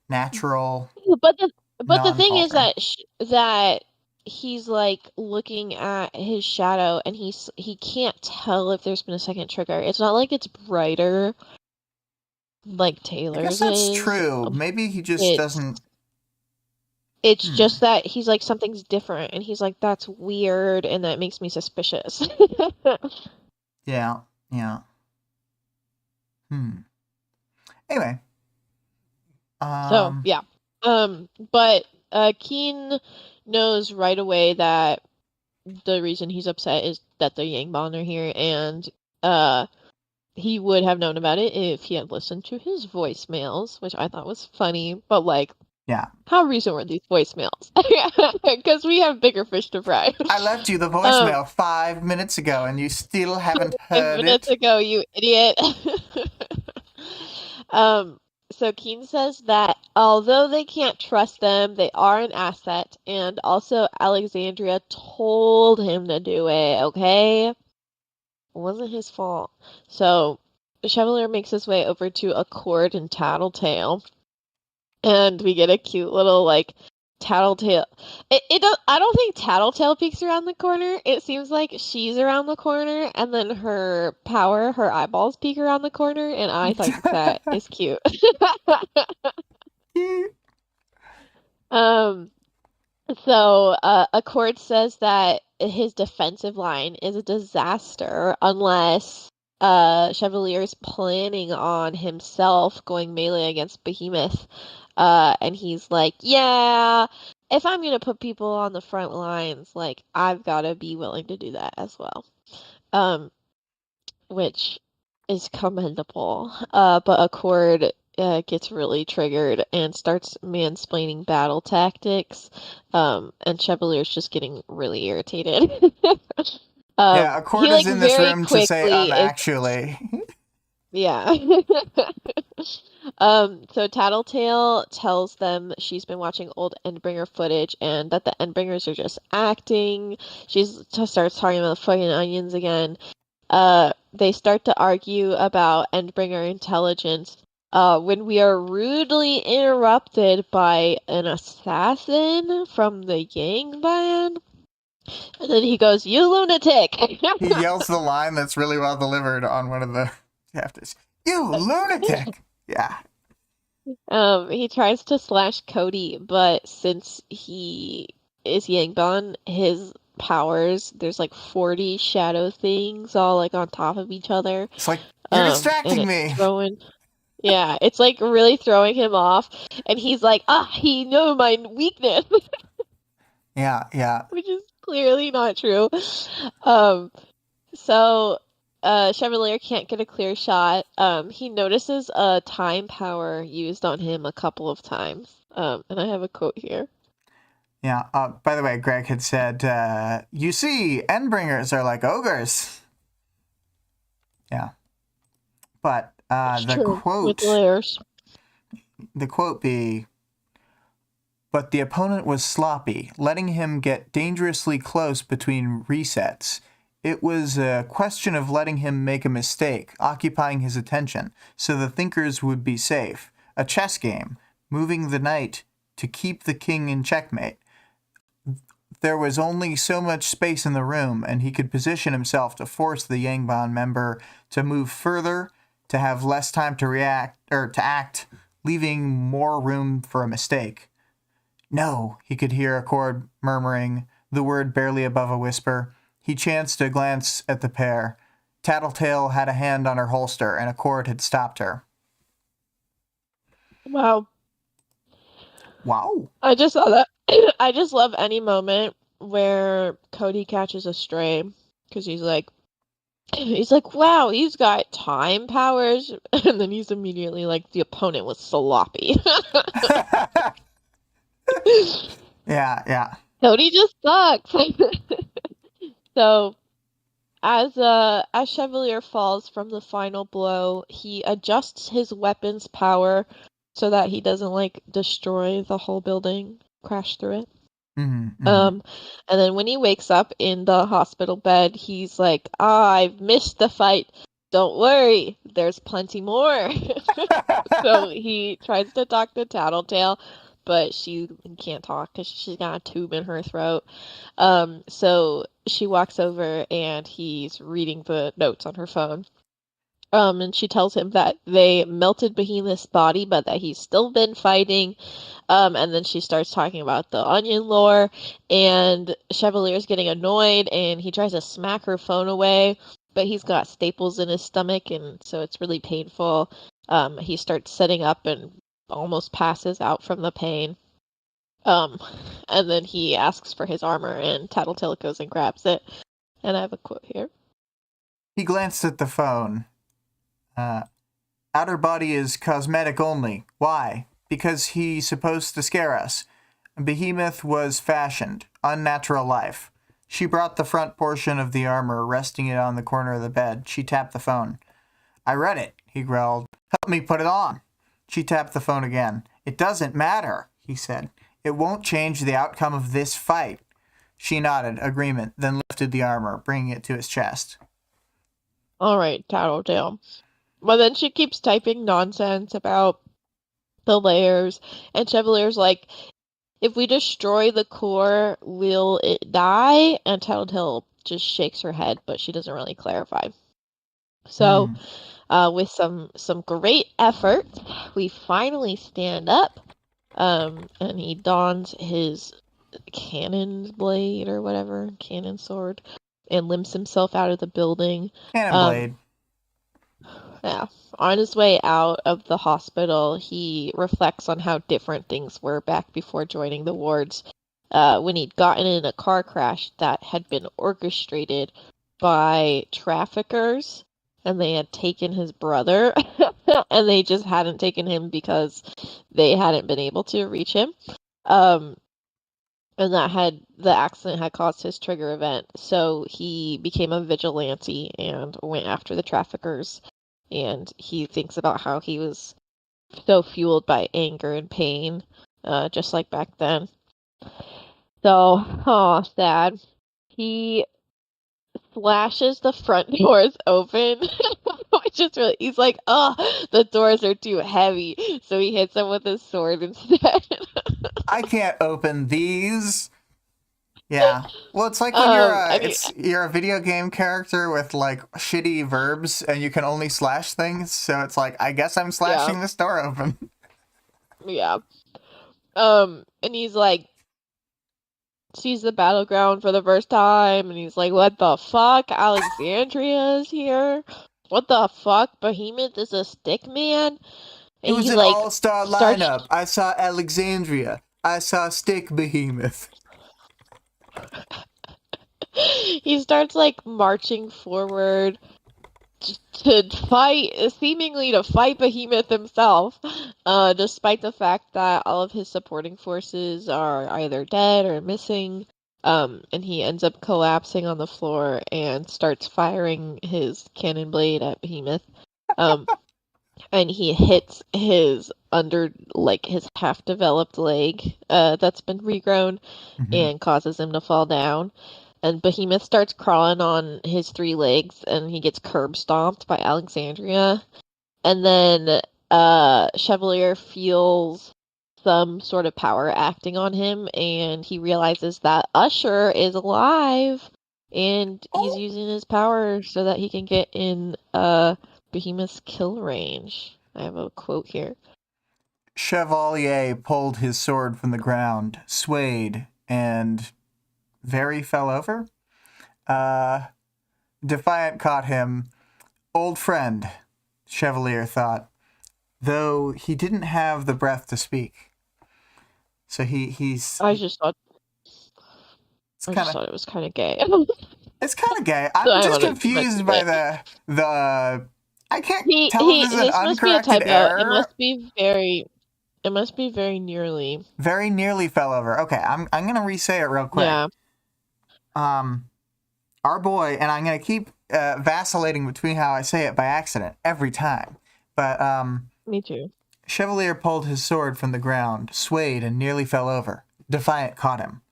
Speaker 1: natural
Speaker 2: but the thing is
Speaker 1: non-cauldron.
Speaker 2: that he's like looking at his shadow and he can't tell if there's been a second trigger. It's not like it's brighter like
Speaker 1: I guess
Speaker 2: Taylor's
Speaker 1: that's
Speaker 2: is.
Speaker 1: true. Maybe he just
Speaker 2: It's
Speaker 1: doesn't.
Speaker 2: it's
Speaker 1: Hmm.
Speaker 2: just that he's like something's different and he's like that's weird and that makes me suspicious.
Speaker 1: Yeah. Yeah. Hmm. Anyway.
Speaker 2: So,
Speaker 1: Um.
Speaker 2: yeah. But Keen knows right away that the reason he's upset is that the Yangbon are here, and uh, he would have known about it if he had listened to his voicemails, which I thought was funny. But like,
Speaker 1: Yeah.
Speaker 2: how recent were these voicemails? Because we have bigger fish to fry.
Speaker 1: I left you the
Speaker 2: um,
Speaker 1: voicemail 5 minutes ago, and you still haven't
Speaker 2: 5
Speaker 1: heard
Speaker 2: minutes
Speaker 1: it.
Speaker 2: ago, you idiot. um, so Keen says that although they can't trust them, they are an asset, and also Alexandria told him to do it. Okay. It wasn't his fault. So Chevalier makes his way over to Accord and Tattletale, and we get a cute little like Tattletale. It don't, I don't think Tattletale peeks around the corner. It seems like she's around the corner, and then her eyeballs peek around the corner, and I think that is cute. um. So, Accord says that his defensive line is a disaster unless Chevalier's planning on himself going melee against Behemoth. And he's like, yeah, if I'm gonna put people on the front lines, like I've gotta be willing to do that as well. Um, which is commendable. But Accord gets really triggered and starts mansplaining battle tactics. And Chevalier's just getting really irritated.
Speaker 1: Yeah, a
Speaker 2: He
Speaker 1: court is
Speaker 2: like
Speaker 1: in this
Speaker 2: very
Speaker 1: room to say
Speaker 2: quickly is
Speaker 1: actually.
Speaker 2: yeah. So Tattletale tells them she's been watching old Endbringer footage and that the Endbringers are just acting. Starts talking about the fucking onions again. They start to argue about Endbringer intelligence. When we are rudely interrupted by an assassin from the Yang Clan, and then he goes, "You lunatic!"
Speaker 1: He yells the line that's really well delivered on one of the chapters. You lunatic! Yeah.
Speaker 2: He tries to slash Cody, but since he is Yangbon, his powers, there's like 40 shadow things all like on top of each other.
Speaker 1: It's like, you're
Speaker 2: And
Speaker 1: distracting
Speaker 2: it's
Speaker 1: me.
Speaker 2: throwing, yeah, it's like really throwing him off. And he's like, he knew my weakness,
Speaker 1: Yeah, yeah.
Speaker 2: which is clearly not true. Um, so Chevalier can't get a clear shot. He notices a time power used on him a couple of times. And I have a quote here.
Speaker 1: Yeah. By the way, Greg had said, you see, Endbringers are like ogres. Yeah. But the
Speaker 2: True. With
Speaker 1: quote,
Speaker 2: layers.
Speaker 1: the quote be, but the opponent was sloppy, letting him get dangerously close between resets. It was a question of letting him make a mistake, occupying his attention, so the thinkers would be safe. A chess game, moving the knight to keep the king in checkmate. There was only so much space in the room, and he could position himself to force the Yangban member to move further, to have less time to react or to act, leaving more room for a mistake. No, he could hear a chord murmuring, the word barely above a whisper. He chanced a glance at the pair. Tattletale had a hand on her holster, and a chord had stopped her.
Speaker 2: Wow.
Speaker 1: Wow.
Speaker 2: I just saw that. I just love any moment where Cody catches a stray, because he's like, wow, he's got time powers, and then he's immediately like, the opponent was sloppy.
Speaker 1: Yeah.
Speaker 2: Cody just sucks. So, as Chevalier falls from the final blow, he adjusts his weapon's power so that he doesn't like destroy the whole building, crash through it.
Speaker 1: Mm-hmm.
Speaker 2: And then when he wakes up in the hospital bed, he's like, I've missed the fight. Don't worry, there's plenty more. So he tries to talk to Tattletale, but she can't talk because she's got a tube in her throat. So she walks over and he's reading the notes on her phone. And she tells him that they melted Behemoth's body, but that he's still been fighting. And then she starts talking about the onion lore, and Chevalier's getting annoyed, and he tries to smack her phone away, but he's got staples in his stomach, and so it's really painful. He starts setting up and almost passes out from the pain. And then he asks for his armor, and Tattletale goes and grabs it. And I have a quote here.
Speaker 1: He glanced at the phone. Outer body is cosmetic only. Why? Because he's supposed to scare us. Behemoth was fashioned. Unnatural life. She brought the front portion of the armor, resting it on the corner of the bed. She tapped the phone. I read it, he growled. Help me put it on. She tapped the phone again. It doesn't matter, he said. It won't change the outcome of this fight. She nodded, agreement, then lifted the armor, bringing it to his chest.
Speaker 2: All right, Tattletale. But then she keeps typing nonsense about the layers, and Chevalier's like, if we destroy the core, will it die? And Tattletale just shakes her head, but she doesn't really clarify. So, with some great effort, we finally stand up, and he dons his cannon blade or whatever, cannon sword, and limps himself out of the building.
Speaker 1: Cannon blade.
Speaker 2: Yeah. On his way out of the hospital, he reflects on how different things were back before joining the wards, when he'd gotten in a car crash that had been orchestrated by traffickers, and they had taken his brother, and they just hadn't taken him because they hadn't been able to reach him. And the accident had caused his trigger event, so he became a vigilante and went after the traffickers. And he thinks about how he was so fueled by anger and pain, just like back then. So, sad. He slashes the front doors open, which is really, he's like, the doors are too heavy. So he hits them with his sword instead.
Speaker 1: I can't open these. Yeah. Well, it's like when you're a video game character with like shitty verbs and you can only slash things. So it's like, I guess I'm slashing this door open.
Speaker 2: Yeah. And he's like, sees the battleground for the first time, and he's like, what the fuck? Alexandria is here? What the fuck? Behemoth is a stick man?
Speaker 1: And it was
Speaker 2: he,
Speaker 1: an
Speaker 2: like,
Speaker 1: all-star lineup. I saw Alexandria. I saw Stick Behemoth.
Speaker 2: He starts like marching forward, seemingly to fight Behemoth himself, despite the fact that all of his supporting forces are either dead or missing. And he ends up collapsing on the floor and starts firing his cannon blade at Behemoth. Um, and he hits his his half-developed leg, that's been regrown, and causes him to fall down. And Behemoth starts crawling on his 3 legs, and he gets curb stomped by Alexandria. And then Chevalier feels some sort of power acting on him, and he realizes that Usher is alive, and he's using his power so that he can get in Behemoth's kill range. I have a quote here.
Speaker 1: Chevalier pulled his sword from the ground, swayed, and very fell over. Defiant caught him. Old friend, Chevalier thought, though he didn't have the breath to speak. So
Speaker 2: I just thought it was kind of gay.
Speaker 1: It's kind of gay. I'm just confused by the. I can't tell if this is an uncorrected error.
Speaker 2: It must be very nearly.
Speaker 1: Very nearly fell over. Okay, I'm gonna re-say it real quick.
Speaker 2: Yeah.
Speaker 1: Our boy, and I'm gonna keep vacillating between how I say it by accident every time. But
Speaker 2: Me too.
Speaker 1: Chevalier pulled his sword from the ground, swayed, and nearly fell over. Defiant caught him.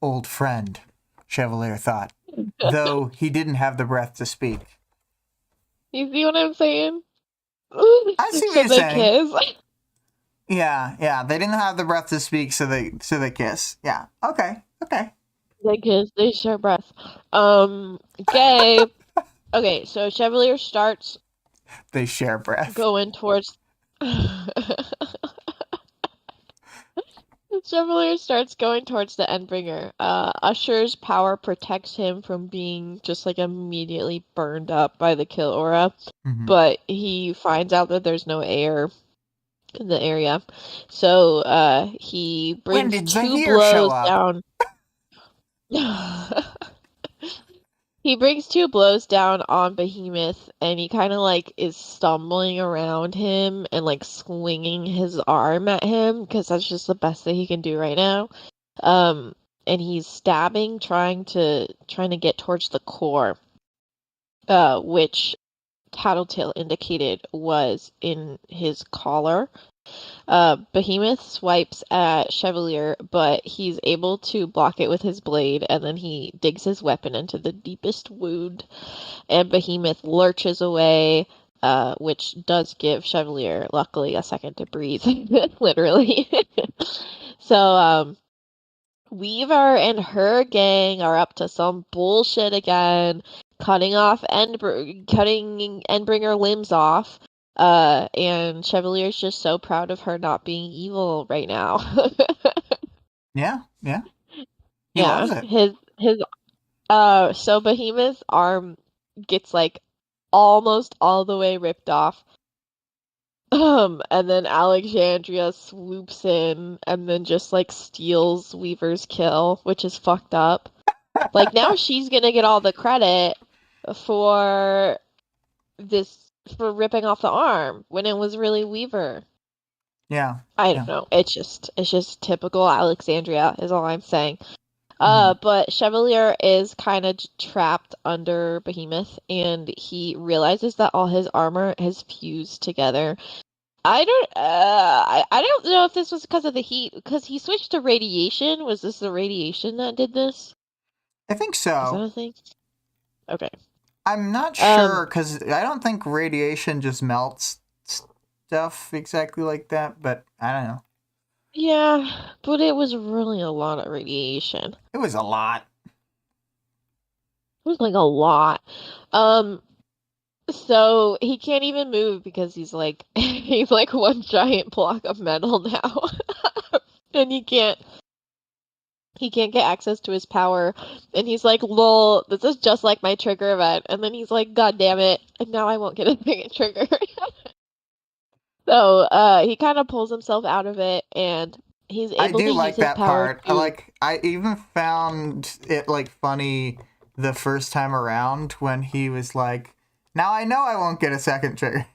Speaker 1: Old friend, Chevalier thought, though he didn't have the breath to speak.
Speaker 2: You see what I'm saying?
Speaker 1: I see what you're saying. Kiss. Yeah. They didn't have the breath to speak, so they kiss. Yeah. Okay.
Speaker 2: They kiss. They share breath. Gay. Okay, so Chevalier starts.
Speaker 1: They share breath.
Speaker 2: Going towards. Chevalier starts going towards the Endbringer. Usher's power protects him from being just immediately burned up by the kill aura, but he finds out that there's no air in the area, so he brings 2 blows down. He brings 2 blows down on Behemoth, and he kind of is stumbling around him and swinging his arm at him because that's just the best that he can do right now. And he's stabbing, trying to get towards the core, which Tattletale indicated was in his collar. Behemoth swipes at Chevalier, but he's able to block it with his blade, and then he digs his weapon into the deepest wound, and Behemoth lurches away, which does give Chevalier, luckily, a second to breathe, literally. So, Weaver and her gang are up to some bullshit again, cutting Endbringer limbs off. And Chevalier's just so proud of her not being evil right now.
Speaker 1: Yeah. He loves it.
Speaker 2: So Behemoth's arm gets almost all the way ripped off. And then Alexandria swoops in and then just steals Weaver's kill, which is fucked up. Now she's gonna get all the credit for ripping off the arm when it was really Weaver.
Speaker 1: Yeah.
Speaker 2: I don't know. It's just typical Alexandria is all I'm saying. But Chevalier is kind of trapped under Behemoth, and he realizes that all his armor has fused together. I don't know if this was because of the heat, because he switched to radiation. Was this the radiation that did this?
Speaker 1: I think so.
Speaker 2: Is that a thing? Okay.
Speaker 1: I'm not sure, because I don't think radiation just melts stuff exactly like that, but I don't know.
Speaker 2: Yeah, but it was really a lot of radiation.
Speaker 1: It was a lot.
Speaker 2: It was a lot. So he can't even move because he's he's one giant block of metal now. And he can't get access to his power, and he's lol, this is just like my trigger event, and then he's god damn it, and now I won't get a second trigger. So he kind of pulls himself out of it, and he's able to use his power.
Speaker 1: I do like that part. I even found it funny the first time around when he was Now I know I won't get a second trigger.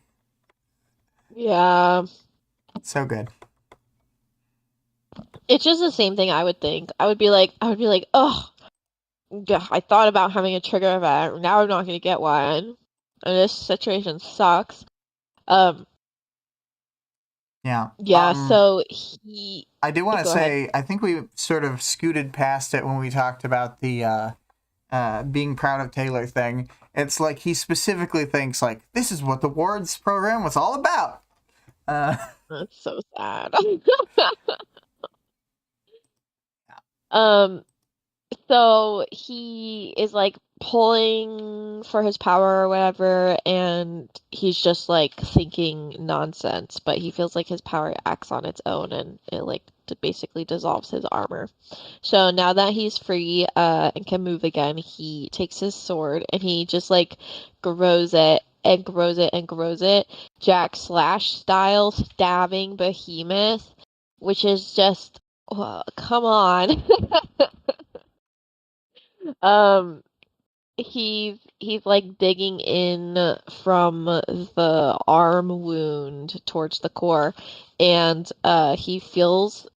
Speaker 2: Yeah.
Speaker 1: So good.
Speaker 2: It's just the same thing I would think. I would be like, oh, I thought about having a trigger event. Now I'm not going to get one. And this situation sucks.
Speaker 1: Yeah.
Speaker 2: Yeah, so he...
Speaker 1: I do want to
Speaker 2: Go
Speaker 1: say,
Speaker 2: ahead.
Speaker 1: I think we sort of scooted past it when we talked about the being proud of Taylor thing. It's like he specifically thinks, like, this is what the Wards program was all about.
Speaker 2: That's so sad. Um, so he is like pulling for his power or whatever, and he's just like thinking nonsense, but he feels like his power acts on its own and it like basically dissolves his armor. So now that he's free and can move again, he takes his sword and he just like grows it and grows it and grows it, Jack Slash style, stabbing Behemoth, which is just come on. Um, he's like digging in from the arm wound towards the core, and he feels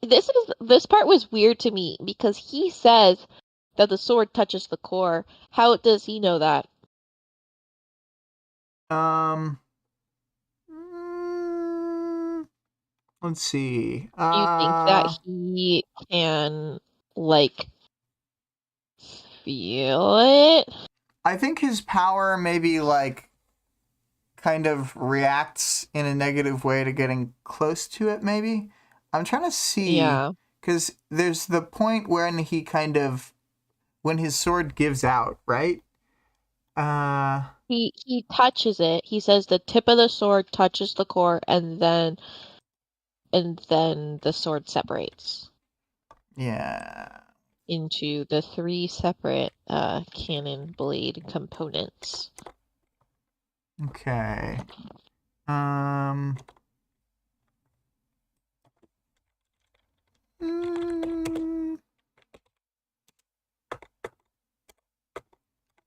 Speaker 2: this part was weird to me because he says that the sword touches the core. How does he know that?
Speaker 1: Let's see.
Speaker 2: Do you think that he can like feel it?
Speaker 1: I think his power maybe like kind of reacts in a negative way to getting close to it, maybe. I'm trying to see,
Speaker 2: Yeah.
Speaker 1: because there's the point when he kind of, when his sword gives out, right?
Speaker 2: He touches it. He says the tip of the sword touches the core, and then the sword separates.
Speaker 1: Yeah.
Speaker 2: Into the three separate cannon blade components.
Speaker 1: Okay.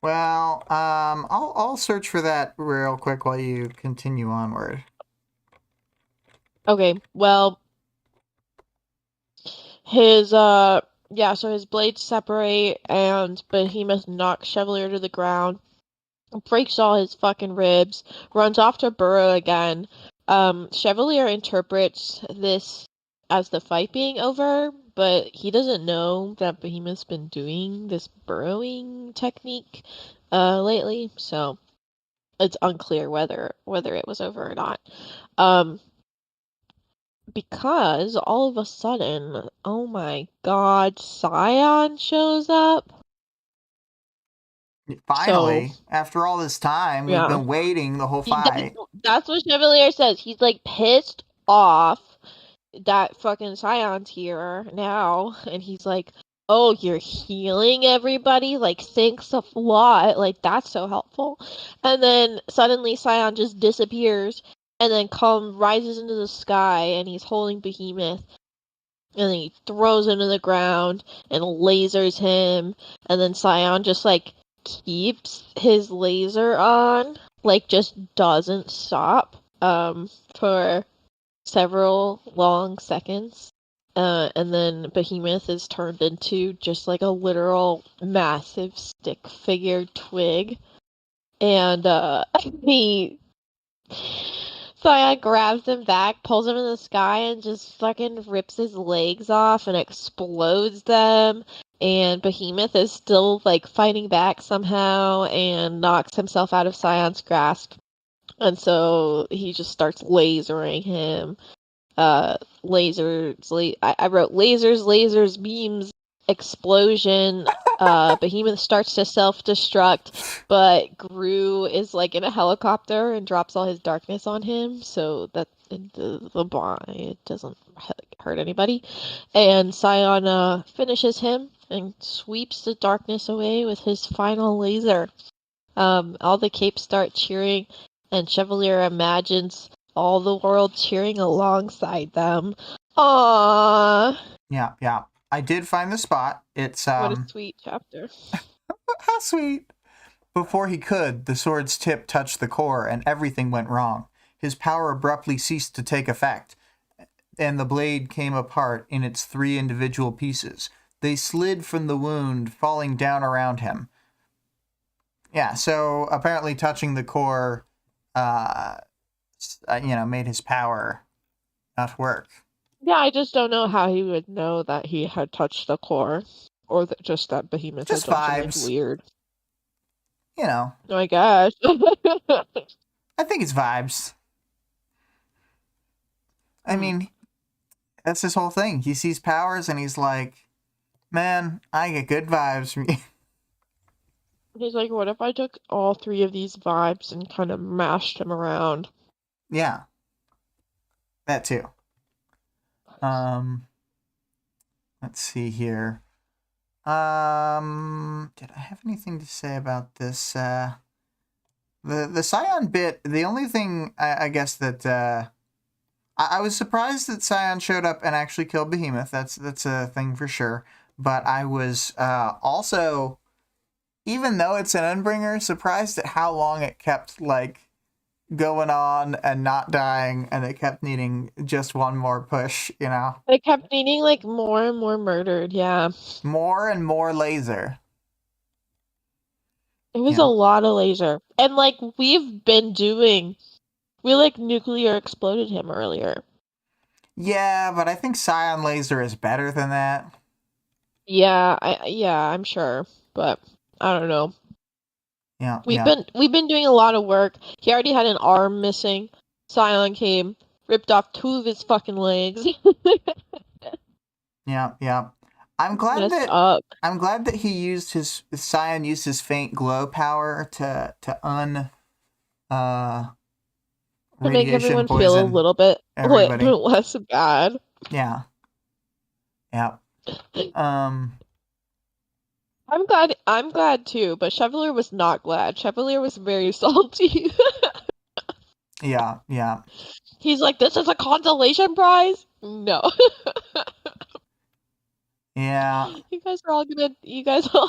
Speaker 1: Well, I'll search for that real quick while you continue onward.
Speaker 2: Okay, well, so his blades separate and Behemoth knocks Chevalier to the ground, breaks all his fucking ribs, runs off to burrow again. Chevalier interprets this as the fight being over, but he doesn't know that Behemoth's been doing this burrowing technique lately, so it's unclear whether it was over or not. Because all of a sudden, oh my god, Scion shows up.
Speaker 1: Finally,
Speaker 2: So,
Speaker 1: after all this time, we've
Speaker 2: yeah.
Speaker 1: been waiting the whole fight.
Speaker 2: That's what Chevalier says. He's like pissed off that fucking Scion's here now, and he's like, "Oh, you're healing everybody? Like, thanks a lot. Like, that's so helpful." And then suddenly Scion just disappears, and then rises into the sky, and he's holding Behemoth, and then he throws him to the ground and lasers him, and then Scion just like keeps his laser on, like just doesn't stop for several long seconds. And then Behemoth is turned into just like a literal massive stick figure twig. And he Scion grabs him back, pulls him in the sky, and just fucking rips his legs off and explodes them. And Behemoth is still like fighting back somehow and knocks himself out of Scion's grasp. And so he just starts lasering him. I wrote lasers, beams, explosion. Behemoth starts to self-destruct, but Gru is like in a helicopter and drops all his darkness on him, so that the bomb it doesn't hurt anybody. And Scion finishes him and sweeps the darkness away with his final laser. All the capes start cheering, and Chevalier imagines all the world cheering alongside them. Aww.
Speaker 1: Yeah. I did find the spot. It's
Speaker 2: What a sweet chapter.
Speaker 1: how sweet. Before he could, the sword's tip touched the core, and everything went wrong. His power abruptly ceased to take effect, and the blade came apart in its 3 individual pieces. They slid from the wound, falling down around him. Yeah, so apparently touching the core, made his power not work.
Speaker 2: Yeah, I just don't know how he would know that he had touched the core, or just that Behemoth
Speaker 1: just
Speaker 2: had done
Speaker 1: vibes.
Speaker 2: something weird.
Speaker 1: I
Speaker 2: guess.
Speaker 1: I think it's vibes. I mean, that's his whole thing. He sees powers and he's like, man, I get good vibes from you.
Speaker 2: He's like, what if I took all 3 of these vibes and kind of mashed him around?
Speaker 1: Yeah. That too. Let's see here. Did I have anything to say about this? The Scion bit, the only thing I guess that I was surprised that Scion showed up and actually killed Behemoth. That's a thing for sure. But I was also, even though it's an Endbringer, surprised at how long it kept going on and not dying, and it kept needing just one more push,
Speaker 2: It kept needing more and more murdered, yeah.
Speaker 1: More and more laser.
Speaker 2: It was a lot of laser. And we've been doing, we nuclear exploded him earlier.
Speaker 1: Yeah, but I think Scion laser is better than that.
Speaker 2: Yeah, I'm sure, but I don't know.
Speaker 1: Yeah,
Speaker 2: we've been doing a lot of work. He already had an arm missing. Scion came, ripped off 2 of his fucking legs.
Speaker 1: Yeah. I'm glad that he used Scion used his faint glow power to
Speaker 2: make everyone feel a little bit less bad.
Speaker 1: Yeah.
Speaker 2: I'm glad too, but Chevalier was not glad. Chevalier was very salty.
Speaker 1: Yeah.
Speaker 2: He's like, this is a consolation prize? No.
Speaker 1: Yeah.
Speaker 2: You guys will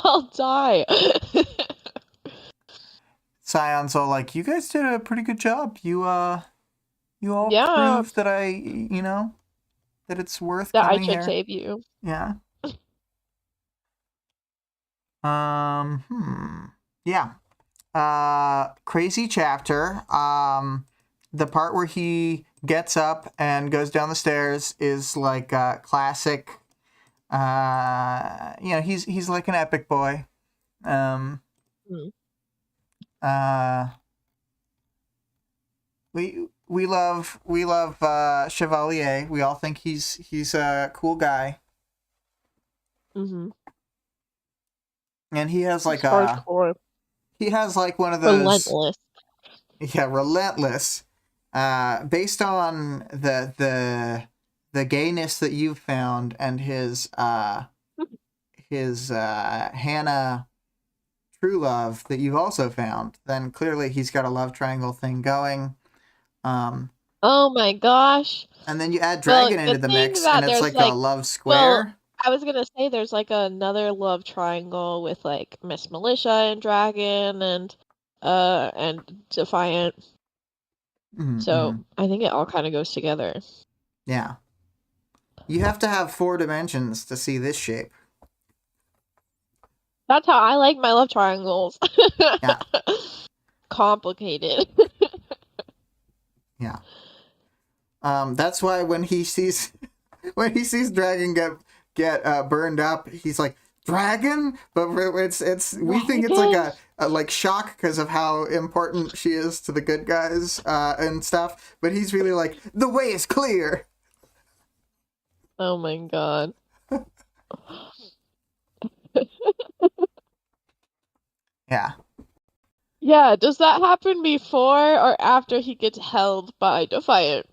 Speaker 2: all die.
Speaker 1: Scion's all like, you guys did a pretty good job. You all proved that that it's worth
Speaker 2: that
Speaker 1: coming
Speaker 2: I should
Speaker 1: here.
Speaker 2: Save you.
Speaker 1: Yeah. Yeah. Crazy chapter. The part where he gets up and goes down the stairs is classic. He's like an epic boy. We love Chevalier. We all think he's a cool guy.
Speaker 2: Mm-hmm.
Speaker 1: And he has one of those
Speaker 2: relentless.
Speaker 1: Yeah, relentless. Based on the gayness that you've found and his Hannah true love that you've also found, then clearly he's got a love triangle thing going.
Speaker 2: Oh my gosh.
Speaker 1: And then you add Dragon into the mix and it's like a love square.
Speaker 2: Well, I was gonna say there's another love triangle with Miss Militia and Dragon and Defiant. So I think it all kind of goes together.
Speaker 1: Yeah. You have to have 4 dimensions to see this shape.
Speaker 2: That's how I like my love triangles.
Speaker 1: Yeah.
Speaker 2: Complicated.
Speaker 1: Yeah. That's why when he sees Dragon get burned up, he's like, Dragon? But it's we think it's like a shock because of how important she is to the good guys and stuff. But he's really like, the way is clear.
Speaker 2: Oh my god.
Speaker 1: Yeah.
Speaker 2: Yeah, does that happen before or after he gets held by Defiant?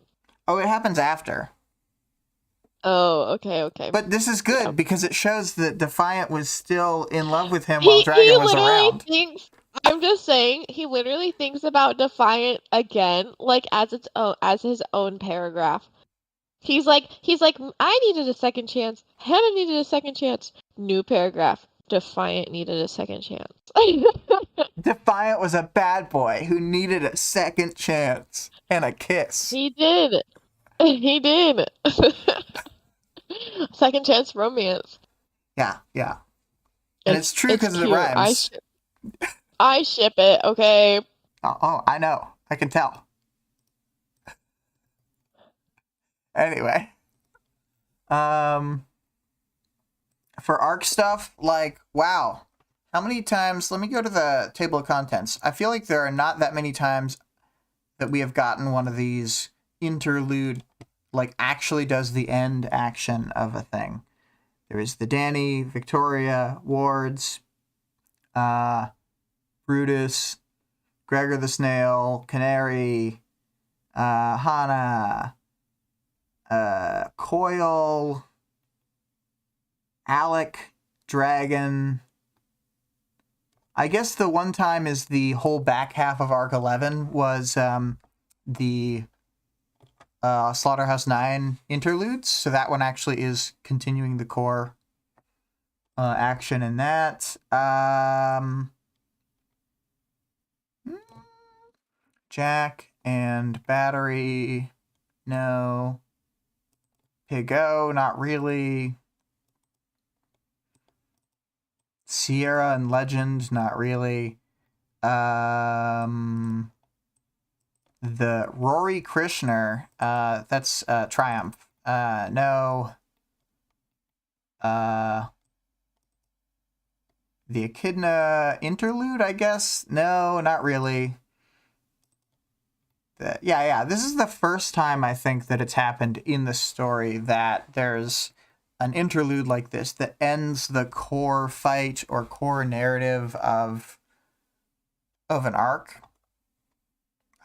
Speaker 1: Oh, it happens after.
Speaker 2: Oh, okay.
Speaker 1: But this is good because it shows that Defiant was still in love with him while Dragon was around.
Speaker 2: I'm just saying, he literally thinks about Defiant again, as his own paragraph. He's like, I needed a second chance. Hannah needed a second chance. New paragraph. Defiant needed a second chance.
Speaker 1: Defiant was a bad boy who needed a second chance and a kiss.
Speaker 2: He did. He did. Second chance romance.
Speaker 1: Yeah. And it's true because it
Speaker 2: cute.
Speaker 1: rhymes.
Speaker 2: I ship it, okay?
Speaker 1: Oh, I know. I can tell. Anyway. For arc stuff, like, wow. How many times, let me go to the table of contents. I feel like there are not that many times that we have gotten one of these interlude, like, actually does the end action of a thing. There is the Danny, Victoria, Wards, Brutus, Gregor the Snail, Canary, Hana, Coil, Alec, Dragon. I guess the one time is the whole back half of Arc 11 was the Slaughterhouse 9 interludes. So that one actually is continuing the core action in that. Jack and Battery, no. Pig-O, not really. Sierra and Legend, not really. The Rory Krishner, that's Triumph. No. The Echidna interlude, I guess? No, not really. Yeah. This is the first time I think that it's happened in the story that there's an interlude like this that ends the core fight or core narrative of an arc.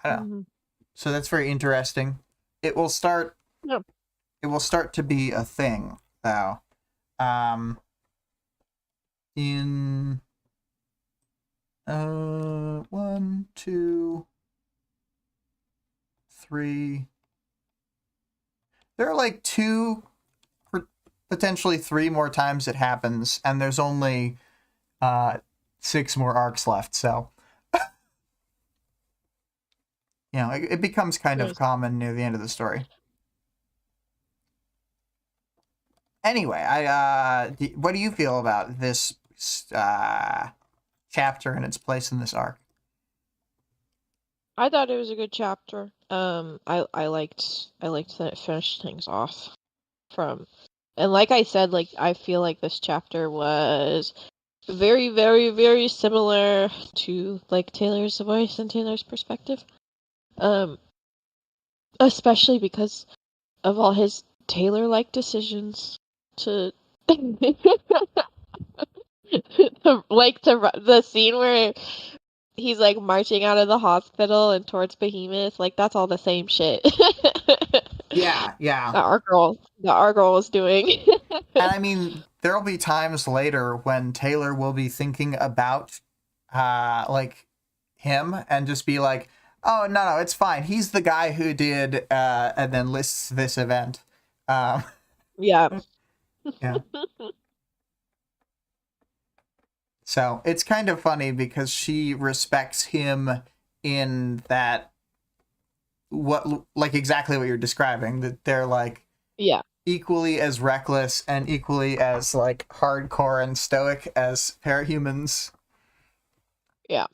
Speaker 1: I don't know. So that's very interesting. It will start.
Speaker 2: Yep.
Speaker 1: It will start to be a thing, though. In 1, 2, 3. There are like 2, potentially 3 more times it happens, and there's only 6 more arcs left. So, it becomes kind of common near the end of the story. Anyway, what do you feel about this chapter and its place in this arc?
Speaker 2: I thought it was a good chapter. I liked that it finished things off and like I said, like I feel like this chapter was very, very, very similar to like Taylor's voice and Taylor's perspective. Especially because of all his Taylor-like decisions to like the scene where he's like marching out of the hospital and towards Behemoth, like that's all the same shit.
Speaker 1: Yeah.
Speaker 2: That our girl was doing.
Speaker 1: And I mean, there'll be times later when Taylor will be thinking about like him and just be like, oh no, it's fine. He's the guy who did and then lists this event.
Speaker 2: Yeah.
Speaker 1: Yeah. So it's kind of funny because she respects him in that exactly what you're describing, that they're like equally as reckless and equally as like hardcore and stoic as parahumans.
Speaker 2: Yeah.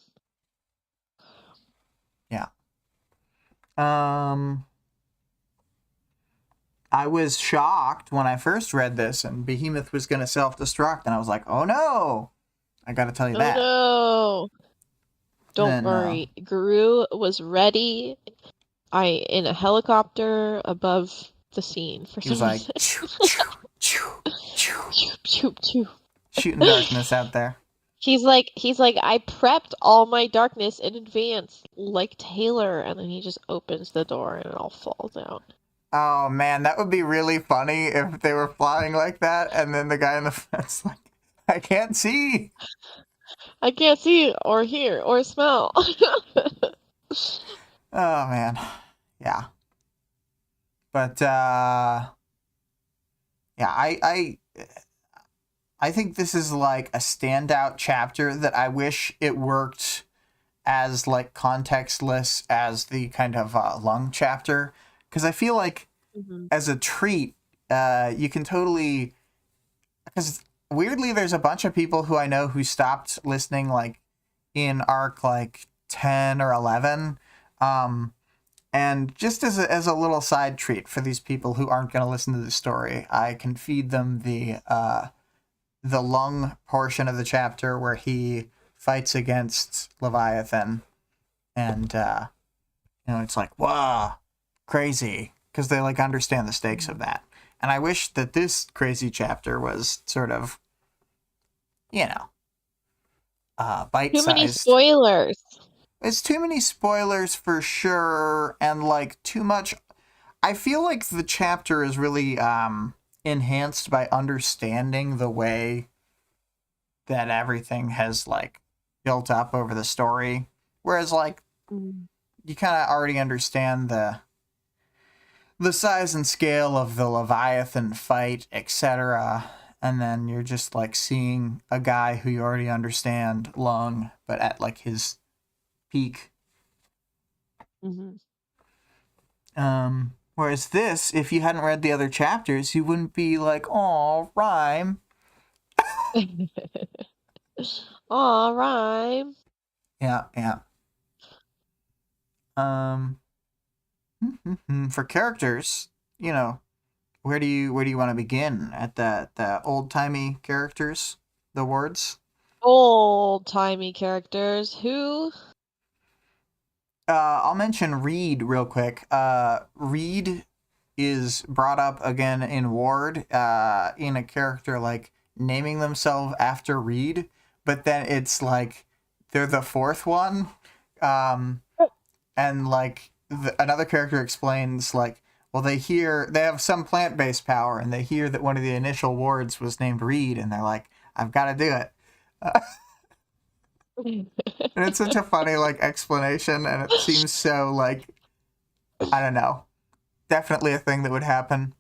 Speaker 1: I was shocked when I first read this and Behemoth was going to self-destruct, and I was like, oh no, I got to tell you that.
Speaker 2: Oh no. Don't worry. Guru was ready. In a helicopter above the scene for some reason.
Speaker 1: Shooting darkness out there.
Speaker 2: He's like, I prepped all my darkness in advance, like Taylor, and then he just opens the door and it all falls out.
Speaker 1: Oh man, that would be really funny if they were flying like that, and then the guy in the fence like, I can't see.
Speaker 2: I can't see or hear or smell.
Speaker 1: Oh man, yeah. But yeah, I think this is like a standout chapter that I wish it worked as like contextless as the kind of lung chapter, because I feel like
Speaker 2: Mm-hmm.
Speaker 1: as a treat, you can totally, because weirdly there's a bunch of people who I know who stopped listening like in arc like 10 or 11. And just as a little side treat for these people who aren't going to listen to the story, I can feed them the lung portion of the chapter where he fights against Leviathan, and it's like, wow, crazy, because they like understand the stakes of that. And I wish that this crazy chapter was sort of, you know, bite
Speaker 2: Too many
Speaker 1: sized.
Speaker 2: spoilers.
Speaker 1: It's too many spoilers for sure, and like too much. I feel like the chapter is really enhanced by understanding the way that everything has like built up over the story, whereas like
Speaker 2: Mm.
Speaker 1: you kind of already understand the size and scale of the Leviathan fight, etc. And then you're just like seeing a guy who you already understand lung, but at like his peak.
Speaker 2: Mm-hmm.
Speaker 1: Whereas this, if you hadn't read the other chapters, you wouldn't be like, "Oh, rhyme."
Speaker 2: All right.
Speaker 1: Yeah, yeah. Um, for characters, you know, where do you want to begin? At the old timey characters, the words.
Speaker 2: Old-timey characters. Who?
Speaker 1: I'll mention Reed real quick. Reed is brought up again in Ward, in a character like naming themselves after Reed, but then it's like they're the fourth one, um, and like another character explains like, well, they have some plant based power, and they hear that one of the initial wards was named Reed, and they're like, I've got to do it. And it's such a funny like explanation, and it seems so like, I don't know, definitely a thing that would happen,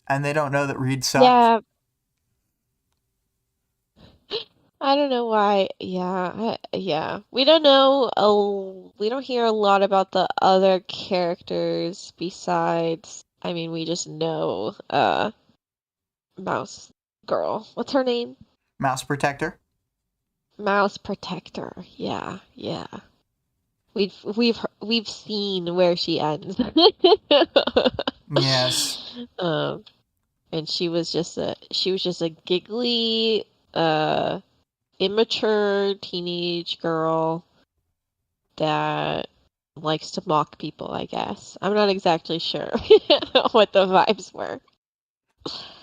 Speaker 1: and they don't know that Reed sucked.
Speaker 2: Yeah, I don't know why. Yeah, yeah. We don't know. We don't hear a lot about the other characters besides. I mean, we just know Mouse Girl. What's her name?
Speaker 1: Mouse Protector.
Speaker 2: Mouse Protector. Yeah, yeah. We've seen where she ends.
Speaker 1: Yes.
Speaker 2: Um, and she was just a giggly, immature teenage girl that likes to mock people, I guess. I'm not exactly sure what the vibes were.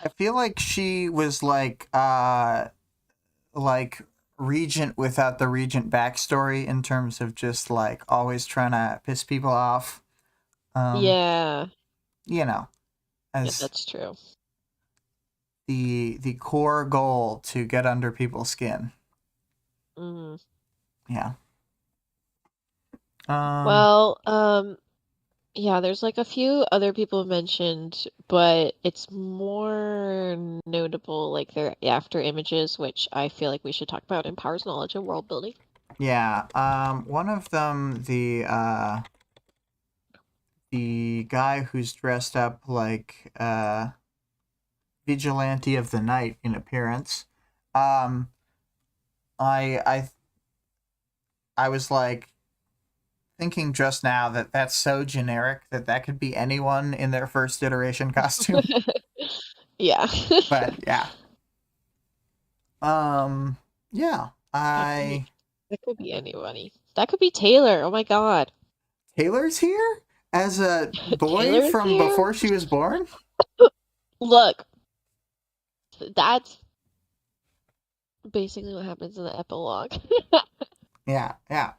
Speaker 1: I feel like she was like Regent without the Regent backstory in terms of just like always trying to piss people off. Um,
Speaker 2: Yeah,
Speaker 1: you know,
Speaker 2: yeah,
Speaker 1: as
Speaker 2: that's true.
Speaker 1: the core goal to get under people's skin.
Speaker 2: Mm.
Speaker 1: Yeah. Um,
Speaker 2: Well, yeah, there's like a few other people mentioned, but it's more notable like their after images, which I feel like we should talk about in Powers, Knowledge, and World Building.
Speaker 1: yeah. One of them, the guy who's dressed up like vigilante of the night in appearance. Um, I I was like thinking just now that that's so generic that that could be anyone in their first iteration costume.
Speaker 2: Yeah.
Speaker 1: But yeah, um, yeah,
Speaker 2: That could be
Speaker 1: I
Speaker 2: that could be anybody. That could be Taylor. Oh my God.
Speaker 1: Taylor's here as a boy
Speaker 2: Taylor's
Speaker 1: from
Speaker 2: here?
Speaker 1: before she was born.
Speaker 2: Look, that's basically what happens in the epilogue.
Speaker 1: Yeah, yeah.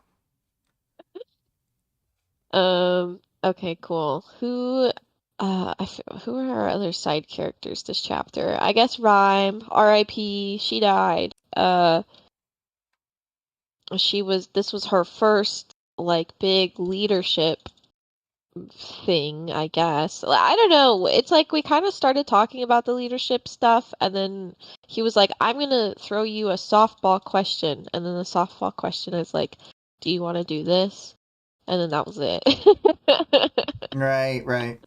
Speaker 2: Okay, cool. Who are our other side characters this chapter? I guess Rhyme, R.I.P. She died. This was her first like big leadership thing, I guess. I don't know. It's like we kind of started talking about the leadership stuff, and then he was like, I'm gonna throw you a softball question. And then the softball question is like, do you want to do this? And then that was it.
Speaker 1: Right, right.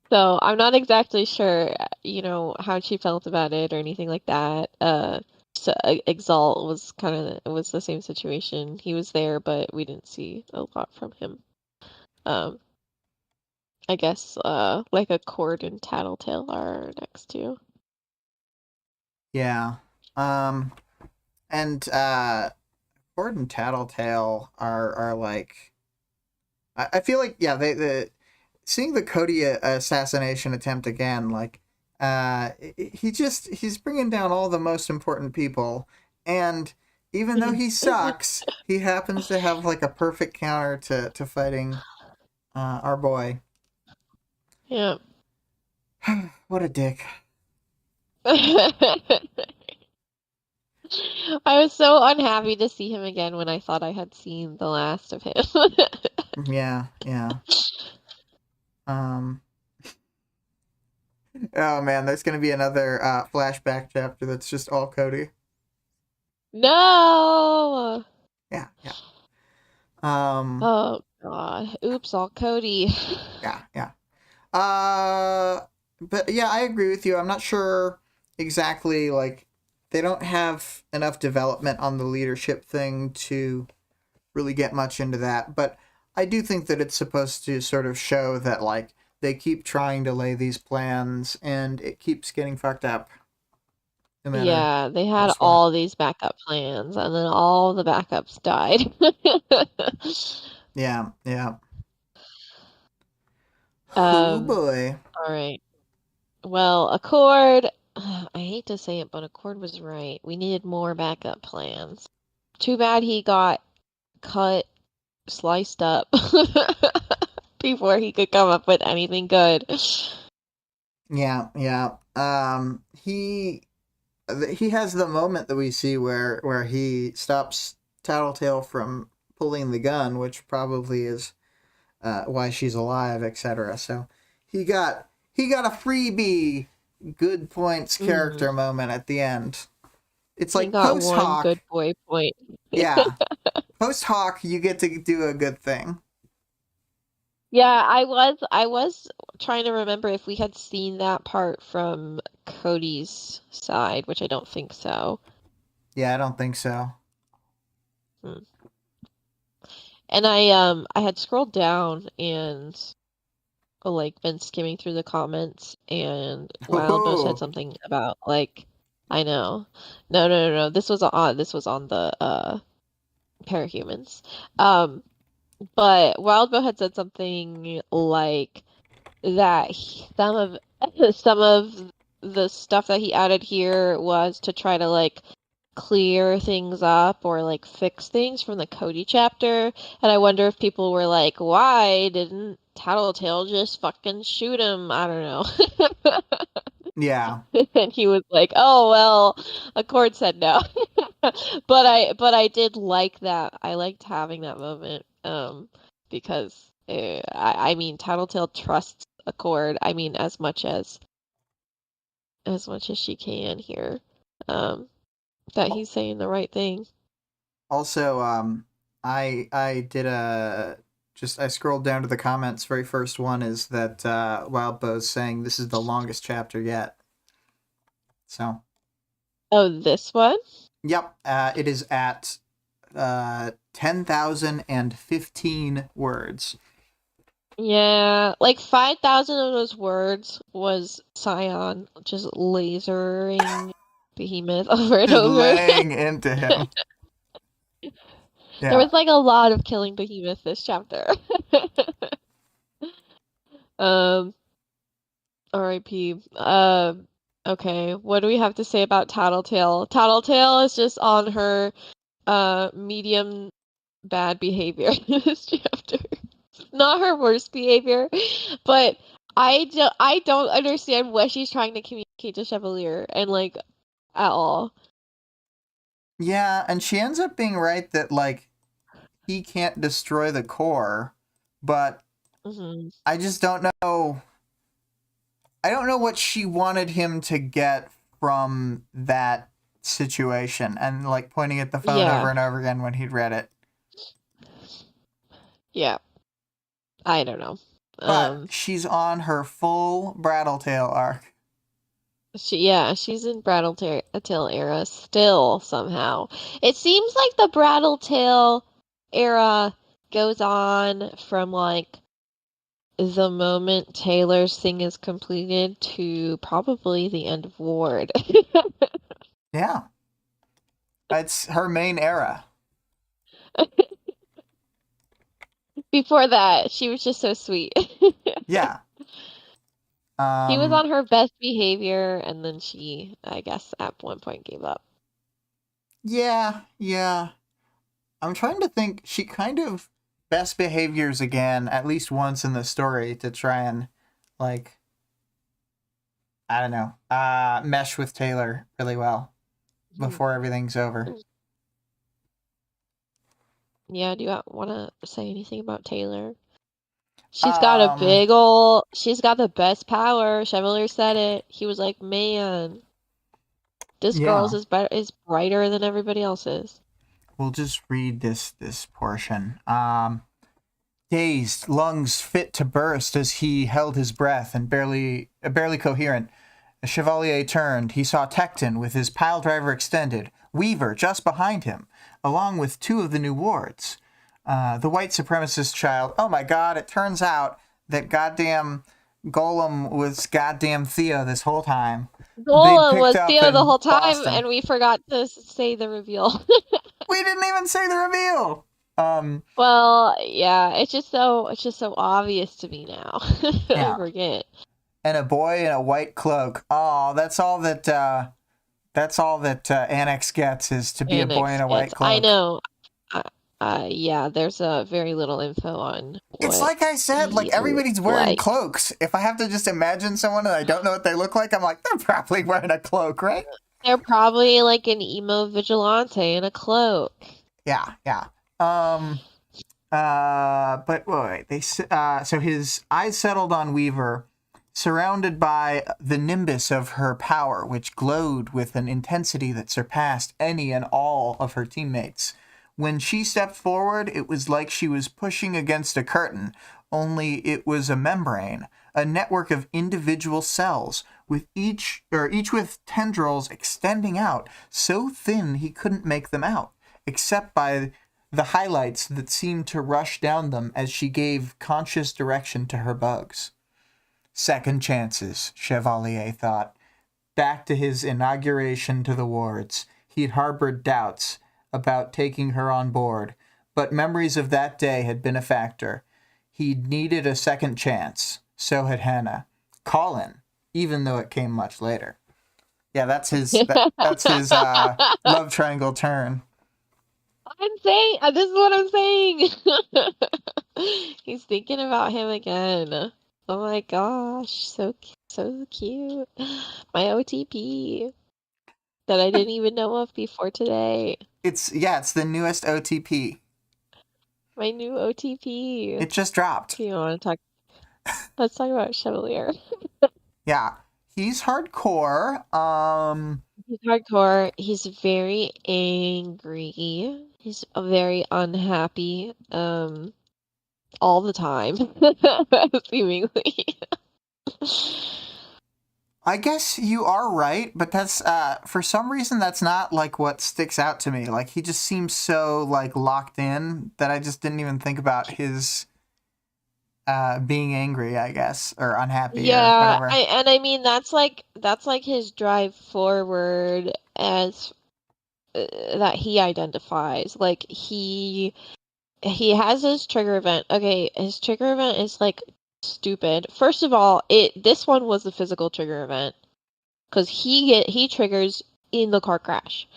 Speaker 2: So I'm not exactly sure, how she felt about it or anything like that. So Exalt was kind of it was the same situation. He was there, but we didn't see a lot from him. Um, I guess like Accord and Tattletale are next two.
Speaker 1: Yeah. And Cord and Tattletale are like I feel like yeah, seeing the Cody assassination attempt again, like he's bringing down all the most important people, and even though he sucks, he happens to have like a perfect counter to fighting our boy.
Speaker 2: Yeah.
Speaker 1: What a dick.
Speaker 2: I was so unhappy to see him again when I thought I had seen the last of him.
Speaker 1: Yeah, yeah. Um. Oh man, there's gonna be another flashback chapter that's just all Cody.
Speaker 2: No!
Speaker 1: Yeah, yeah. Um.
Speaker 2: Oh God. Oops, all Cody.
Speaker 1: Yeah, yeah. Uh, but yeah, I agree with you. I'm not sure exactly, like, they don't have enough development on the leadership thing to really get much into that. But I do think that it's supposed to sort of show that, like, they keep trying to lay these plans and it keeps getting fucked up. No matter
Speaker 2: Yeah, they had
Speaker 1: just what.
Speaker 2: all these backup plans, and then all the backups died.
Speaker 1: Yeah, yeah. Oh
Speaker 2: Um,
Speaker 1: boy.
Speaker 2: all right. Well, Accord, I hate to say it, but Accord was right. We needed more backup plans. Too bad he got cut, sliced up before he could come up with anything good.
Speaker 1: Yeah, yeah. He has the moment that we see where he stops Tattletale from pulling the gun, which probably is why she's alive, etc. So he got a freebie good points
Speaker 2: Hmm.
Speaker 1: character moment at the end. It's
Speaker 2: He
Speaker 1: like
Speaker 2: got
Speaker 1: post
Speaker 2: one
Speaker 1: hoc,
Speaker 2: good boy point.
Speaker 1: yeah. Post hoc, you get to do a good thing.
Speaker 2: Yeah, I was trying to remember if we had seen that part from Cody's side, which I don't think so.
Speaker 1: Yeah, I don't think so.
Speaker 2: Hmm. And I had scrolled down and like been skimming through the comments and Wildbow said
Speaker 1: Oh,
Speaker 2: something about like I know. No. This was on the parahumans. Um but Wildbow had said something like that some of some of the stuff that he added here was to try to like clear things up or like fix things from the Cody chapter. And I wonder if people were like, why didn't Tattletale just fucking shoot him? I don't know.
Speaker 1: yeah.
Speaker 2: And he was like, "Oh well, Accord said no." But I did like that. I liked having that moment because I mean Tattletale trusts Accord. I mean as much as she can here. Um that he's saying the right thing.
Speaker 1: Also, I did a just I scrolled down to the comments. Very first one is that Wildbow's saying this is the longest chapter yet. So,
Speaker 2: Oh, this one?
Speaker 1: yep, it is at 10,015 words.
Speaker 2: Yeah, like 5,000 of those words was Scion just lasering Behemoth over and
Speaker 1: Just
Speaker 2: over.
Speaker 1: laying into him.
Speaker 2: There
Speaker 1: Yeah.
Speaker 2: was like a lot of killing Behemoth this chapter. Um, R.I.P. Okay, what do we have to say about Tattletale? Tattletale is just on her medium bad behavior this chapter. Not her worst behavior, but I don't understand what she's trying to communicate to Chevalier and like at all.
Speaker 1: Yeah, and she ends up being right that like he can't destroy the core, but
Speaker 2: Mm-hmm.
Speaker 1: I just don't know. I don't know what she wanted him to get from that situation, and like pointing at the phone
Speaker 2: Yeah.
Speaker 1: over and over again when he'd read it.
Speaker 2: Yeah. I don't know.
Speaker 1: But she's on her full Brattletail arc.
Speaker 2: She's in Brattletail era still somehow. It seems like the Brattletail era goes on from like the moment Taylor's thing is completed to probably the end of Ward.
Speaker 1: Yeah. It's her main era.
Speaker 2: Before that, she was just so sweet.
Speaker 1: Yeah.
Speaker 2: She was on her best behavior, and then she, I guess, at one point gave up.
Speaker 1: Yeah, yeah. I'm trying to think. She kind of best behaviors again at least once in the story to try and, like, I don't know, mesh with Taylor really well before everything's over.
Speaker 2: Yeah, do you want to say anything about Taylor? She's got the best power. Chevalier said it. He was like, man, this girl's
Speaker 1: Yeah.
Speaker 2: is brighter than everybody else's.
Speaker 1: We'll just read this portion. Dazed, lungs fit to burst as he held his breath and barely coherent. The Chevalier turned. He saw Tecton with his pile driver extended, Weaver just behind him, along with two of the new wards. The white supremacist child. Oh my god, it turns out that goddamn Golem was goddamn Theo this whole time.
Speaker 2: Golem was Theo the whole time, Boston. And we forgot to say the reveal.
Speaker 1: We didn't even say the reveal.
Speaker 2: Well, yeah, it's just so obvious to me now. Yeah. I forget.
Speaker 1: And a boy in a white cloak. Oh, that's all that Annex gets is to be a boy in a white cloak.
Speaker 2: I know. Yeah, there's very little info on
Speaker 1: it's like I said, like everybody's wearing cloaks. If I have to just imagine someone and I don't know what they look like, I'm like, they're probably wearing a cloak, right?
Speaker 2: They're probably like an emo vigilante in a cloak.
Speaker 1: Yeah. But wait, so his eyes settled on Weaver, surrounded by the nimbus of her power, which glowed with an intensity that surpassed any and all of her teammates. When she stepped forward, it was like she was pushing against a curtain, only it was a membrane, a network of individual cells, with each with tendrils extending out, so thin he couldn't make them out, except by the highlights that seemed to rush down them as she gave conscious direction to her bugs. Second chances, Chevalier thought. Back to his inauguration to the wards, he'd harbored doubts about taking her on board, but memories of that day had been a factor. He'd needed a second chance. So had Hannah. Colin, even though it came much later. Yeah, that's his love triangle turn.
Speaker 2: I'm saying, this is what I'm saying. He's thinking about him again. Oh my gosh, so cute. My OTP that I didn't even know of before today.
Speaker 1: It's the newest OTP.
Speaker 2: My new OTP.
Speaker 1: It just dropped.
Speaker 2: Do you want to talk? Let's talk about Chevalier.
Speaker 1: Yeah, he's hardcore.
Speaker 2: He's hardcore. He's very angry. He's very unhappy. All the time, seemingly.
Speaker 1: I guess you are right, but that's for some reason that's not like what sticks out to me. Like he just seems so like locked in that I just didn't even think about his being angry, I guess, or unhappy.
Speaker 2: Yeah,
Speaker 1: or whatever.
Speaker 2: I mean that's like his drive forward as that he identifies. Like he has his trigger event. Okay, his trigger event is like stupid. First of all, this one was the physical trigger event because he triggers in the car crash,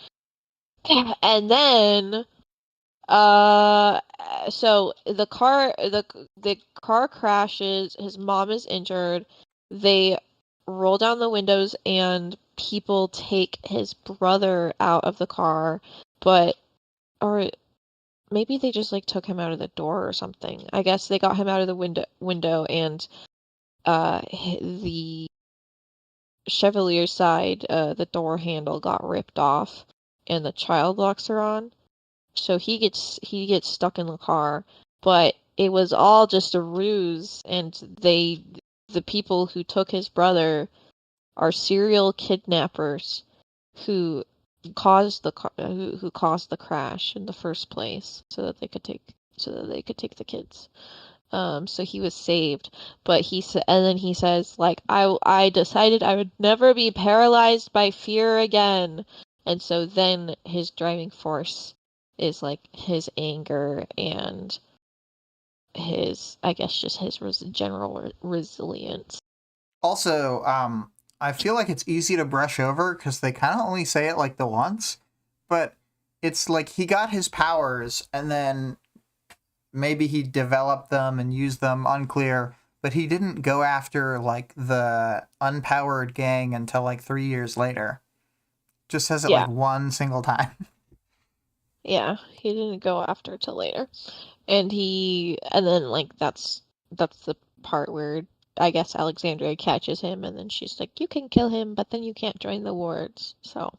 Speaker 2: and then so the car crashes. His mom is injured. They roll down the windows and people take his brother out of the car, but maybe they just like took him out of the door or something. I guess they got him out of the window and the Chevalier's side, the door handle got ripped off and the child locks are on. So he gets stuck in the car, but it was all just a ruse, and the people who took his brother are serial kidnappers who caused the crash in the first place so that they could take the kids. So he was saved, but and then he says like I decided I would never be paralyzed by fear again. And so then his driving force is like his anger and his, I guess, just his general resilience.
Speaker 1: Also, I feel like it's easy to brush over because they kind of only say it like the once, but it's like he got his powers and then maybe he developed them and used them, unclear, but he didn't go after like the unpowered gang until like 3 years later. Just says it like one single time.
Speaker 2: Yeah, he didn't go after till later. And then like that's the part where I guess Alexandria catches him and then she's like, you can kill him, but then you can't join the wards. So,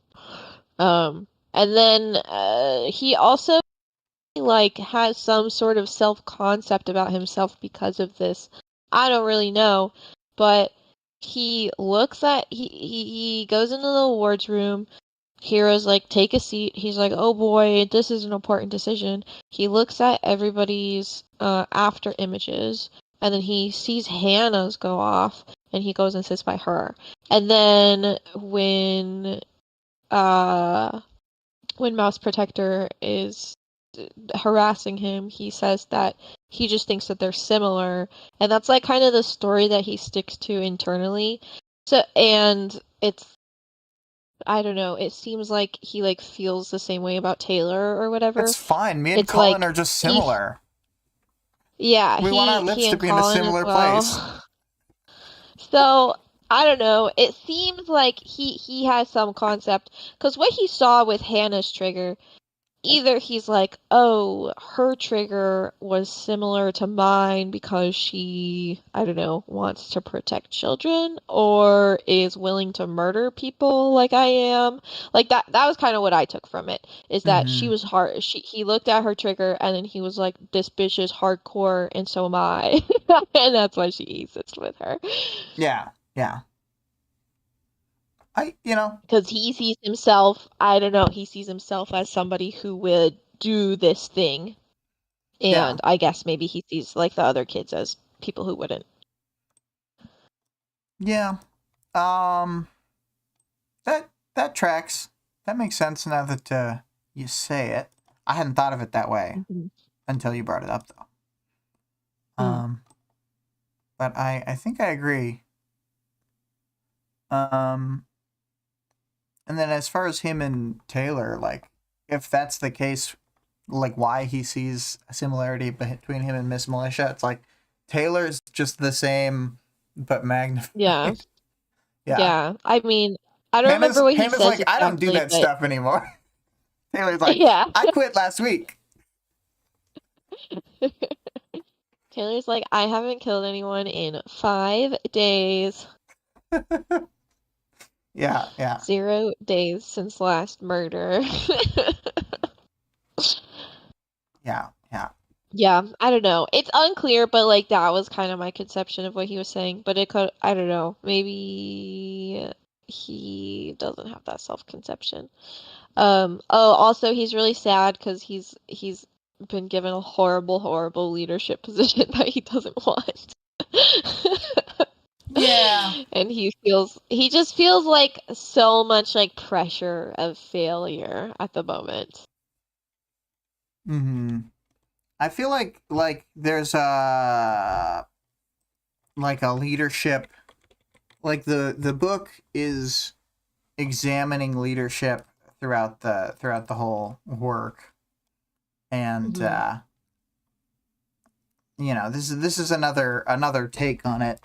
Speaker 2: and then he also like has some sort of self-concept about himself because of this. I don't really know, but he goes into the awards room. Hero's like, take a seat. He's like, oh boy, this is an important decision. He looks at everybody's after images, and then he sees Hannah's go off, and he goes and sits by her. And then when Mouse Protector is harassing him, he says that he just thinks that they're similar, and that's like kind of the story that he sticks to internally. So, and it's, I don't know, it seems like he like feels the same way about Taylor or whatever.
Speaker 1: It's fine. Me and Colin like, are just similar.
Speaker 2: Yeah,
Speaker 1: we want our lips to be in a similar place.
Speaker 2: So I don't know. It seems like he has some concept, because what he saw with Hannah's trigger, either he's like, oh, her trigger was similar to mine because she, I don't know, wants to protect children or is willing to murder people like I am. Like that was kind of what I took from it, is that she was hard. He looked at her trigger and then he was like, this bitch is hardcore and so am I. And that's why she sits with her.
Speaker 1: Yeah.
Speaker 2: Because he sees himself, I don't know, he sees himself as somebody who would do this thing. And I guess maybe he sees like the other kids as people who wouldn't.
Speaker 1: Yeah. That tracks. That makes sense now that you say it. I hadn't thought of it that way until you brought it up, though. But I think I agree. And then as far as him and Taylor, like, if that's the case, like, why he sees a similarity between him and Miss Militia, it's like, Taylor's just the same, but magnified.
Speaker 2: Yeah. Yeah. I mean, I don't remember what he says
Speaker 1: like,
Speaker 2: exactly,
Speaker 1: I don't do that stuff anymore. Taylor's like, yeah. I quit last week.
Speaker 2: Taylor's like, I haven't killed anyone in 5 days.
Speaker 1: Yeah.
Speaker 2: 0 days since last murder.
Speaker 1: Yeah.
Speaker 2: Yeah, I don't know. It's unclear, but like that was kind of my conception of what he was saying. But it could, I don't know, maybe he doesn't have that self-conception. Also he's really sad because he's been given a horrible leadership position that he doesn't want.
Speaker 1: Yeah.
Speaker 2: And he just feels like so much like pressure of failure at the moment.
Speaker 1: I feel like there's a leadership, like the book is examining leadership throughout the whole work, and this is another take on it.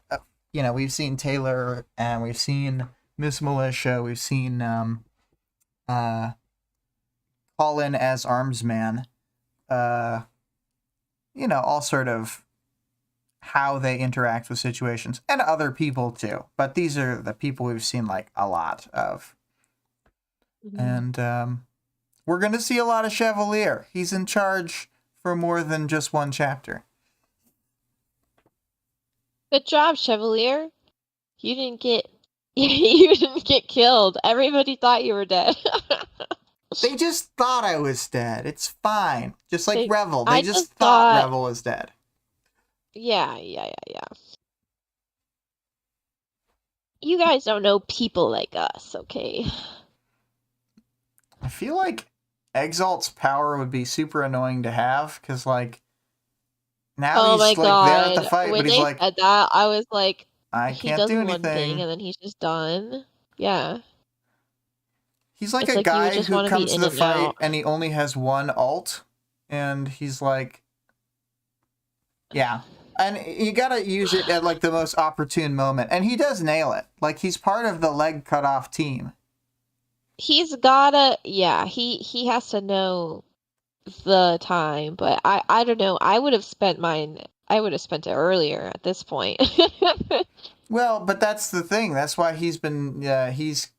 Speaker 1: We've seen Taylor and we've seen Miss Militia, we've seen Colin as Armsman. all sort of how they interact with situations and other people too. But these are the people we've seen like a lot of. And we're going to see a lot of Chevalier. He's in charge for more than just one chapter.
Speaker 2: Good job, Chevalier. You didn't get killed. Everybody thought you were dead.
Speaker 1: They just thought I was dead. It's fine. Just like Revel. They just thought Revel was dead.
Speaker 2: Yeah. You guys don't know people like us, okay?
Speaker 1: I feel like Exalt's power would be super annoying to have, because, like, now he's, like, there at the fight,
Speaker 2: when
Speaker 1: but he's like...
Speaker 2: Said that, I was like,
Speaker 1: I can't do anything.
Speaker 2: One thing, and then he's just done. Yeah.
Speaker 1: He's like a guy who comes to the fight, and he only has one ult, and he's like... Yeah. And you gotta use it at, like, the most opportune moment. And he does nail it. Like, he's part of the leg cut off team.
Speaker 2: He's gotta, he has to know the time, but I don't know. I would have spent it earlier at this point.
Speaker 1: Well, but that's the thing. That's why he's been, he's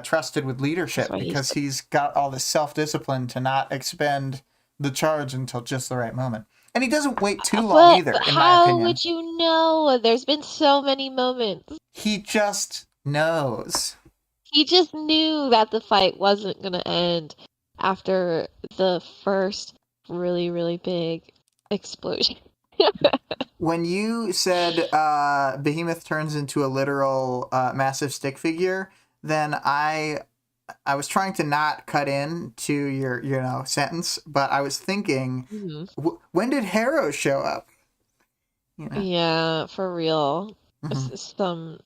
Speaker 1: trusted with leadership, because he's got all this self-discipline to not expend the charge until just the right moment. And he doesn't wait too long either, in my opinion.
Speaker 2: How would you know? There's been so many moments.
Speaker 1: He just knows.
Speaker 2: He just knew that the fight wasn't going to end after the first really, really big explosion.
Speaker 1: When you said Behemoth turns into a literal massive stick figure, then I was trying to not cut in to your sentence, but I was thinking, when did Harrow show up?
Speaker 2: Yeah, for real. Some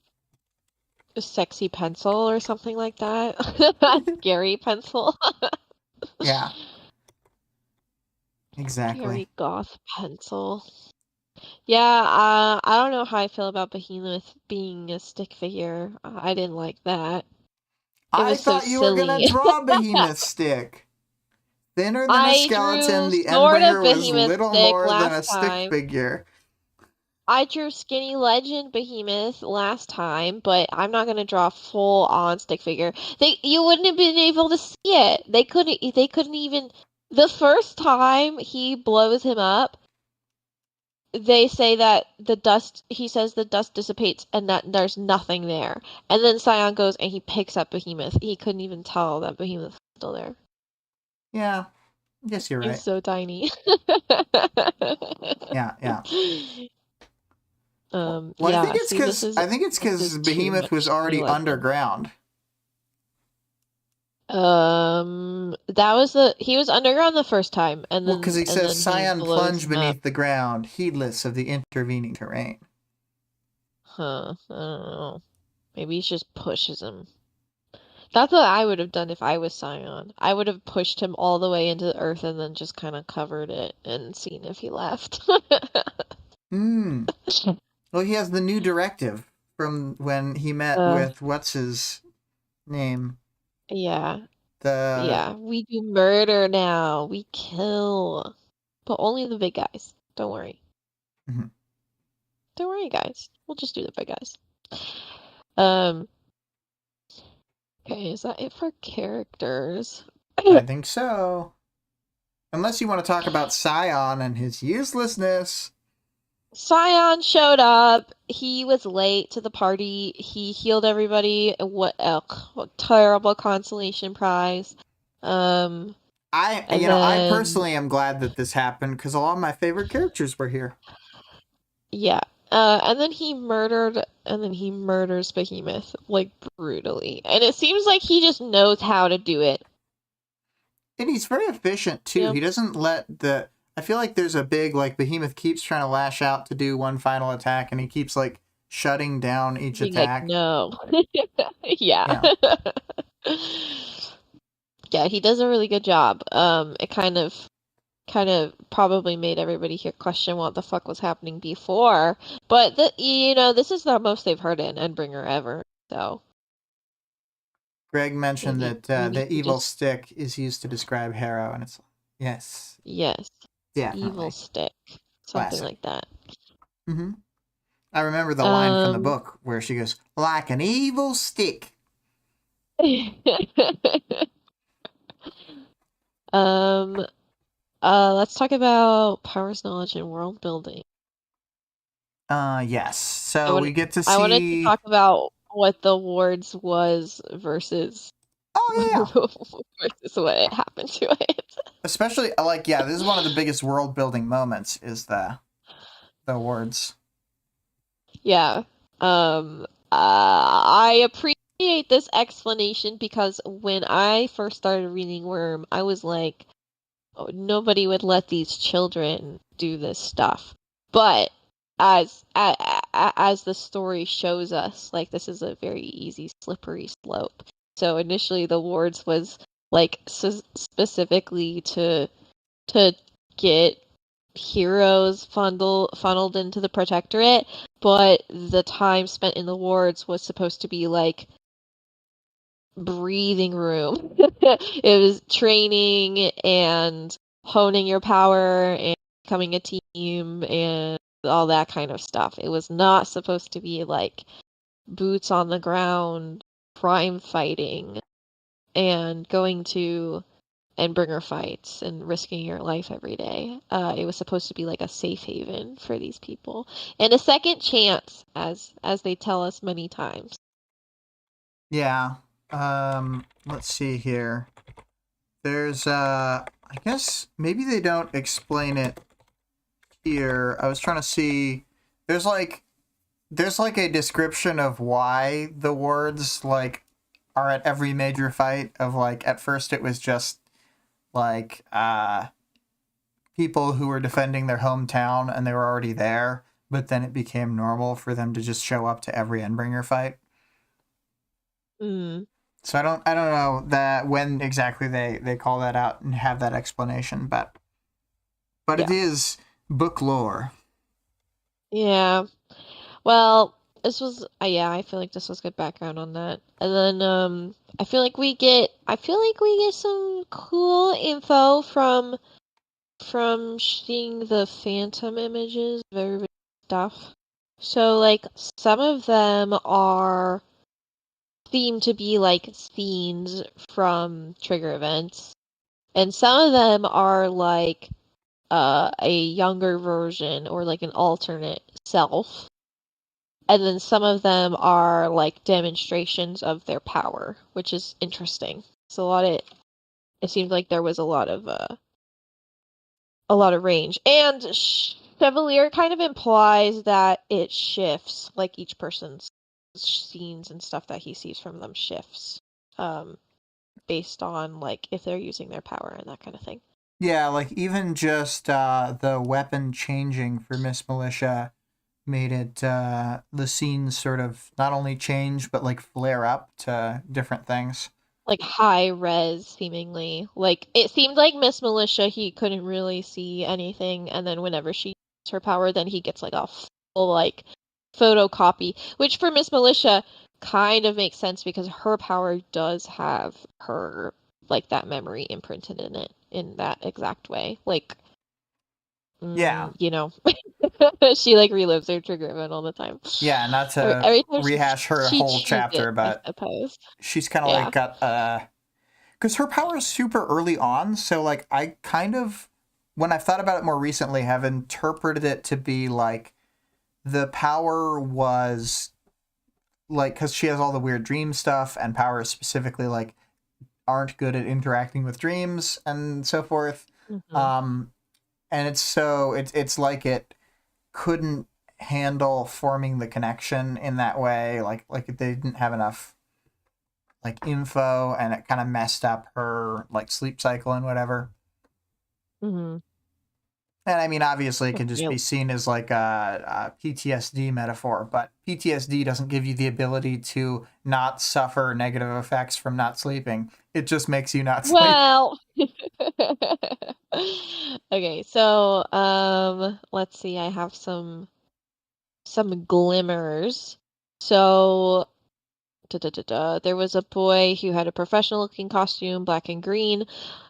Speaker 2: sexy pencil or something like that. Scary pencil.
Speaker 1: Yeah. Exactly.
Speaker 2: Scary goth pencil. Yeah, I don't know how I feel about Behemoth being a stick figure. I didn't like that.
Speaker 1: I thought you were going to draw Behemoth's stick. Thinner than a skeleton, the Endbringer was little more than a stick figure.
Speaker 2: I drew Skinny Legend Behemoth last time, but I'm not going to draw full-on stick figure. You wouldn't have been able to see it. They couldn't even... The first time he blows him up, they say that he says the dust dissipates and that there's nothing there. And then Scion goes and he picks up Behemoth. He couldn't even tell that Behemoth was still there.
Speaker 1: Yeah, I guess you're right.
Speaker 2: He's so tiny.
Speaker 1: Yeah.
Speaker 2: Well,
Speaker 1: I think it's because Behemoth was already underground.
Speaker 2: He was underground the first time, and then
Speaker 1: because he says Scion plunged beneath the ground, heedless of the intervening terrain.
Speaker 2: I don't know. Maybe he just pushes him. That's what I would have done if I was Scion. I would have pushed him all the way into the earth and then just kind of covered it and seen if he left.
Speaker 1: Well, he has the new directive from when he met with what's his name.
Speaker 2: Yeah. We do murder now. We kill. But only the big guys. Don't worry. Don't worry, guys. We'll just do the big guys. Okay, is that it for characters?
Speaker 1: I think so. Unless you want to talk about Scion and his uselessness.
Speaker 2: Scion showed up. He was late to the party. He healed everybody. What terrible consolation prize.
Speaker 1: I personally am glad that this happened because a lot of my favorite characters were here.
Speaker 2: Yeah. And then he murders Behemoth, like, brutally. And it seems like he just knows how to do it.
Speaker 1: And he's very efficient, too. Yep. He doesn't I feel like there's a big, like, Behemoth keeps trying to lash out to do one final attack, and he keeps, like, shutting down each attack.
Speaker 2: Like, no. Yeah. Yeah, he does a really good job. It kind of probably made everybody here question what the fuck was happening before. But, this is the most they've heard in Endbringer ever, so...
Speaker 1: Greg mentioned that the evil stick is used to describe Harrow, and it's... Yes.
Speaker 2: Yes. Evil
Speaker 1: Definitely.
Speaker 2: stick. Something
Speaker 1: Classic.
Speaker 2: like that.
Speaker 1: Mm-hmm. I remember the line from the
Speaker 2: Um,
Speaker 1: book where she goes, like an evil stick.
Speaker 2: um, let's talk about powers, knowledge, and world building.
Speaker 1: Yes.
Speaker 2: I
Speaker 1: So we
Speaker 2: wanted
Speaker 1: get to
Speaker 2: I wanted to
Speaker 1: see.
Speaker 2: talk about what the wards was versus
Speaker 1: Oh yeah, yeah.
Speaker 2: versus what it happened to it.
Speaker 1: Especially like yeah, this is one of the biggest world building moments is the words.
Speaker 2: Yeah. I appreciate this explanation because when I first started reading Worm, I was like, oh, nobody would let these children do this stuff. But as the story shows us, like this is a very easy slippery slope. So initially the wards was like specifically to get heroes funneled into the protectorate, but the time spent in the wards was supposed to be like breathing room. It was training and honing your power and becoming a team and all that kind of stuff. It was not supposed to be like boots on the ground, crime fighting, and going to and bringer fights and risking your life every day. It was supposed to be like a safe haven for these people and a second chance, as they tell us many times.
Speaker 1: Yeah. Let's see here. There's I guess maybe they don't explain it here. I was trying to see there's like a description of why the wards like are at every major fight of like at first it was just like people who were defending their hometown and they were already there, but then it became normal for them to just show up to every Endbringer fight.
Speaker 2: Mm,
Speaker 1: So I don't know that when exactly they call that out and have that explanation, but it
Speaker 2: yeah.
Speaker 1: is book lore.
Speaker 2: Yeah. Well, this was yeah, I feel like this was good background on that. And then I feel like we get some cool info from seeing the phantom images of everybody's stuff. So like some of them are themed to be like scenes from trigger events, and some of them are like a younger version or like an alternate self, and then some of them are like demonstrations of their power, which is interesting. So it seemed like there was a lot of range. And Chevalier kind of implies that it shifts, like each person's scenes and stuff that he sees from them shifts, um, based on like if they're using their power and that kind of thing.
Speaker 1: Yeah, like even just the weapon changing for Miss Militia made it the scenes sort of not only change but like flare up to different things.
Speaker 2: Like high res, seemingly. Like it seemed like Miss Militia, he couldn't really see anything, and then whenever she uses her power, then he gets like a full like photocopy, which for Miss Militia kind of makes sense because her power does have her like that memory imprinted in it in that exact way. Like,
Speaker 1: Yeah.
Speaker 2: you know, she like relives her trigger event all the time.
Speaker 1: Yeah, not
Speaker 2: Every,
Speaker 1: to
Speaker 2: every time
Speaker 1: rehash her
Speaker 2: she
Speaker 1: whole
Speaker 2: chooses it,
Speaker 1: chapter,
Speaker 2: I
Speaker 1: but
Speaker 2: suppose.
Speaker 1: she's kind of like
Speaker 2: Yeah.
Speaker 1: got because her power is super early on, so like I kind of when I've thought about it more recently have interpreted it to be like the power was like because she has all the weird dream stuff and powers specifically like aren't good at interacting with dreams and so forth.
Speaker 2: Hmm.
Speaker 1: um and it's like it couldn't handle forming the connection in that way, like they didn't have enough like info and it kind of messed up her like sleep cycle and whatever.
Speaker 2: Hmm.
Speaker 1: And I mean, obviously, it can just
Speaker 2: Yeah.
Speaker 1: be seen as like a PTSD metaphor, but PTSD doesn't give you the ability to not suffer negative effects from not sleeping. It just makes you not sleep.
Speaker 2: Well, okay, so let's see. I have some glimmers. So There was a boy who had a professional-looking costume, black and green.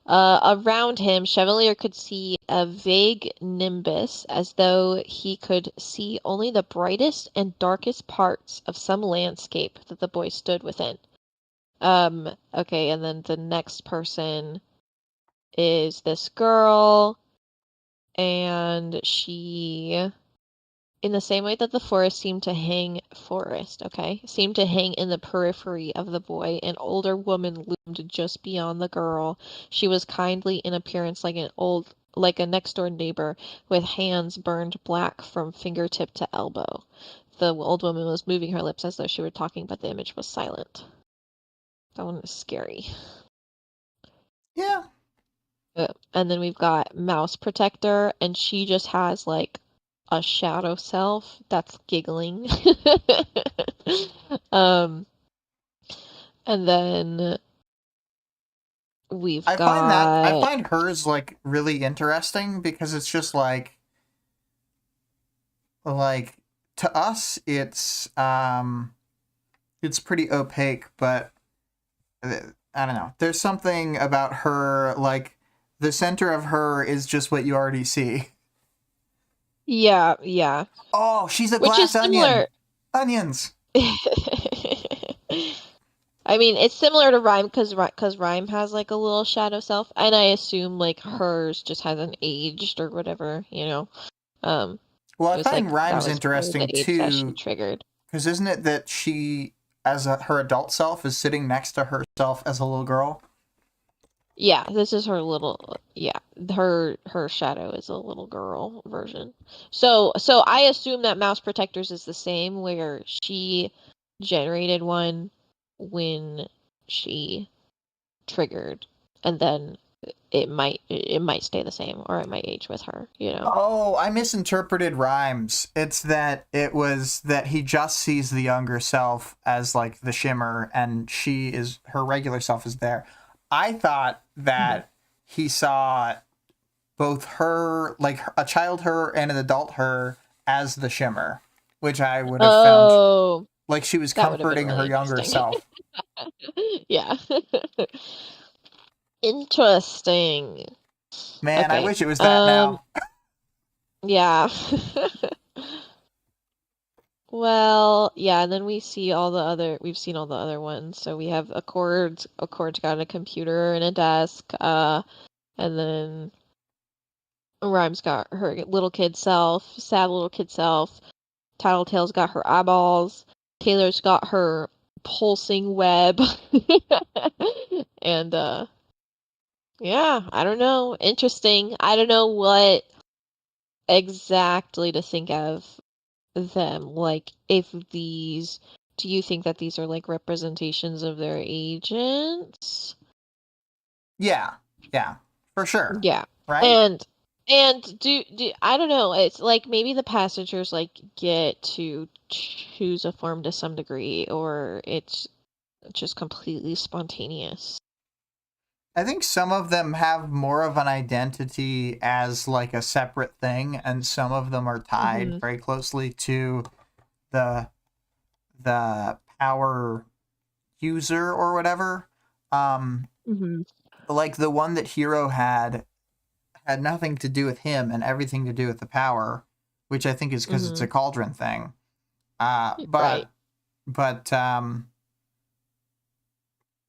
Speaker 2: Around him, Chevalier could see a vague nimbus, as though he could see only the brightest and darkest parts of some landscape that the boy stood within. Okay, and then the next person is this girl, and she, in the same way that the forest seemed to hang in the periphery of the boy, an older woman loomed just beyond the girl. She was kindly in appearance like a next-door neighbor, with hands burned black from fingertip to elbow. The old woman was moving her lips as though she were talking, but the image was silent. That one is scary.
Speaker 1: Yeah.
Speaker 2: And then we've got Mouse Protector, and she just has like a shadow self that's giggling. And then
Speaker 1: I find hers like really interesting because it's just like to us it's pretty opaque, but I don't know. There's something about her, like the center of her is just what you already see.
Speaker 2: Yeah, yeah.
Speaker 1: Oh, she's a glass onion. Onions.
Speaker 2: I mean, it's similar to Rhyme because Rhyme has like a little shadow self, and I assume like hers just hasn't aged or whatever, you know.
Speaker 1: Well, I find Rhyme's interesting too,
Speaker 2: triggered.
Speaker 1: because isn't it that she, as her adult self, is sitting next to herself as a little girl?
Speaker 2: Yeah, this is her little. Yeah, her shadow is a little girl version. So I assume that Mouse Protectors is the same, where she generated one when she triggered, and then it might stay the same, or it might age with her, you know.
Speaker 1: Oh, I misinterpreted Rhymes. It's that it was that he just sees the younger self as like the shimmer, and her regular self is there. I thought that he saw both her, like a child her and an adult her, as the shimmer, which I would have found like she was comforting really her younger self.
Speaker 2: Yeah. Interesting.
Speaker 1: Man, okay. I wish it was that now.
Speaker 2: Yeah. Well, yeah, and then we've seen all the other ones. So we have Accord's got a computer and a desk, and then Rhyme's got her little kid self, sad little kid self. Tattletale's got her eyeballs. Taylor's got her pulsing web. And yeah, I don't know. Interesting. I don't know what exactly to think of them. Like, do you think that these are like representations of their agents?
Speaker 1: Yeah, for sure.
Speaker 2: Yeah,
Speaker 1: right.
Speaker 2: And do I don't know. It's like maybe the passengers like get to choose a form to some degree, or it's just completely spontaneous.
Speaker 1: I think some of them have more of an identity as like a separate thing, and some of them are tied very closely to the power user or whatever. Like the one that Hero had nothing to do with him and everything to do with the power, which I think is because it's a cauldron thing. But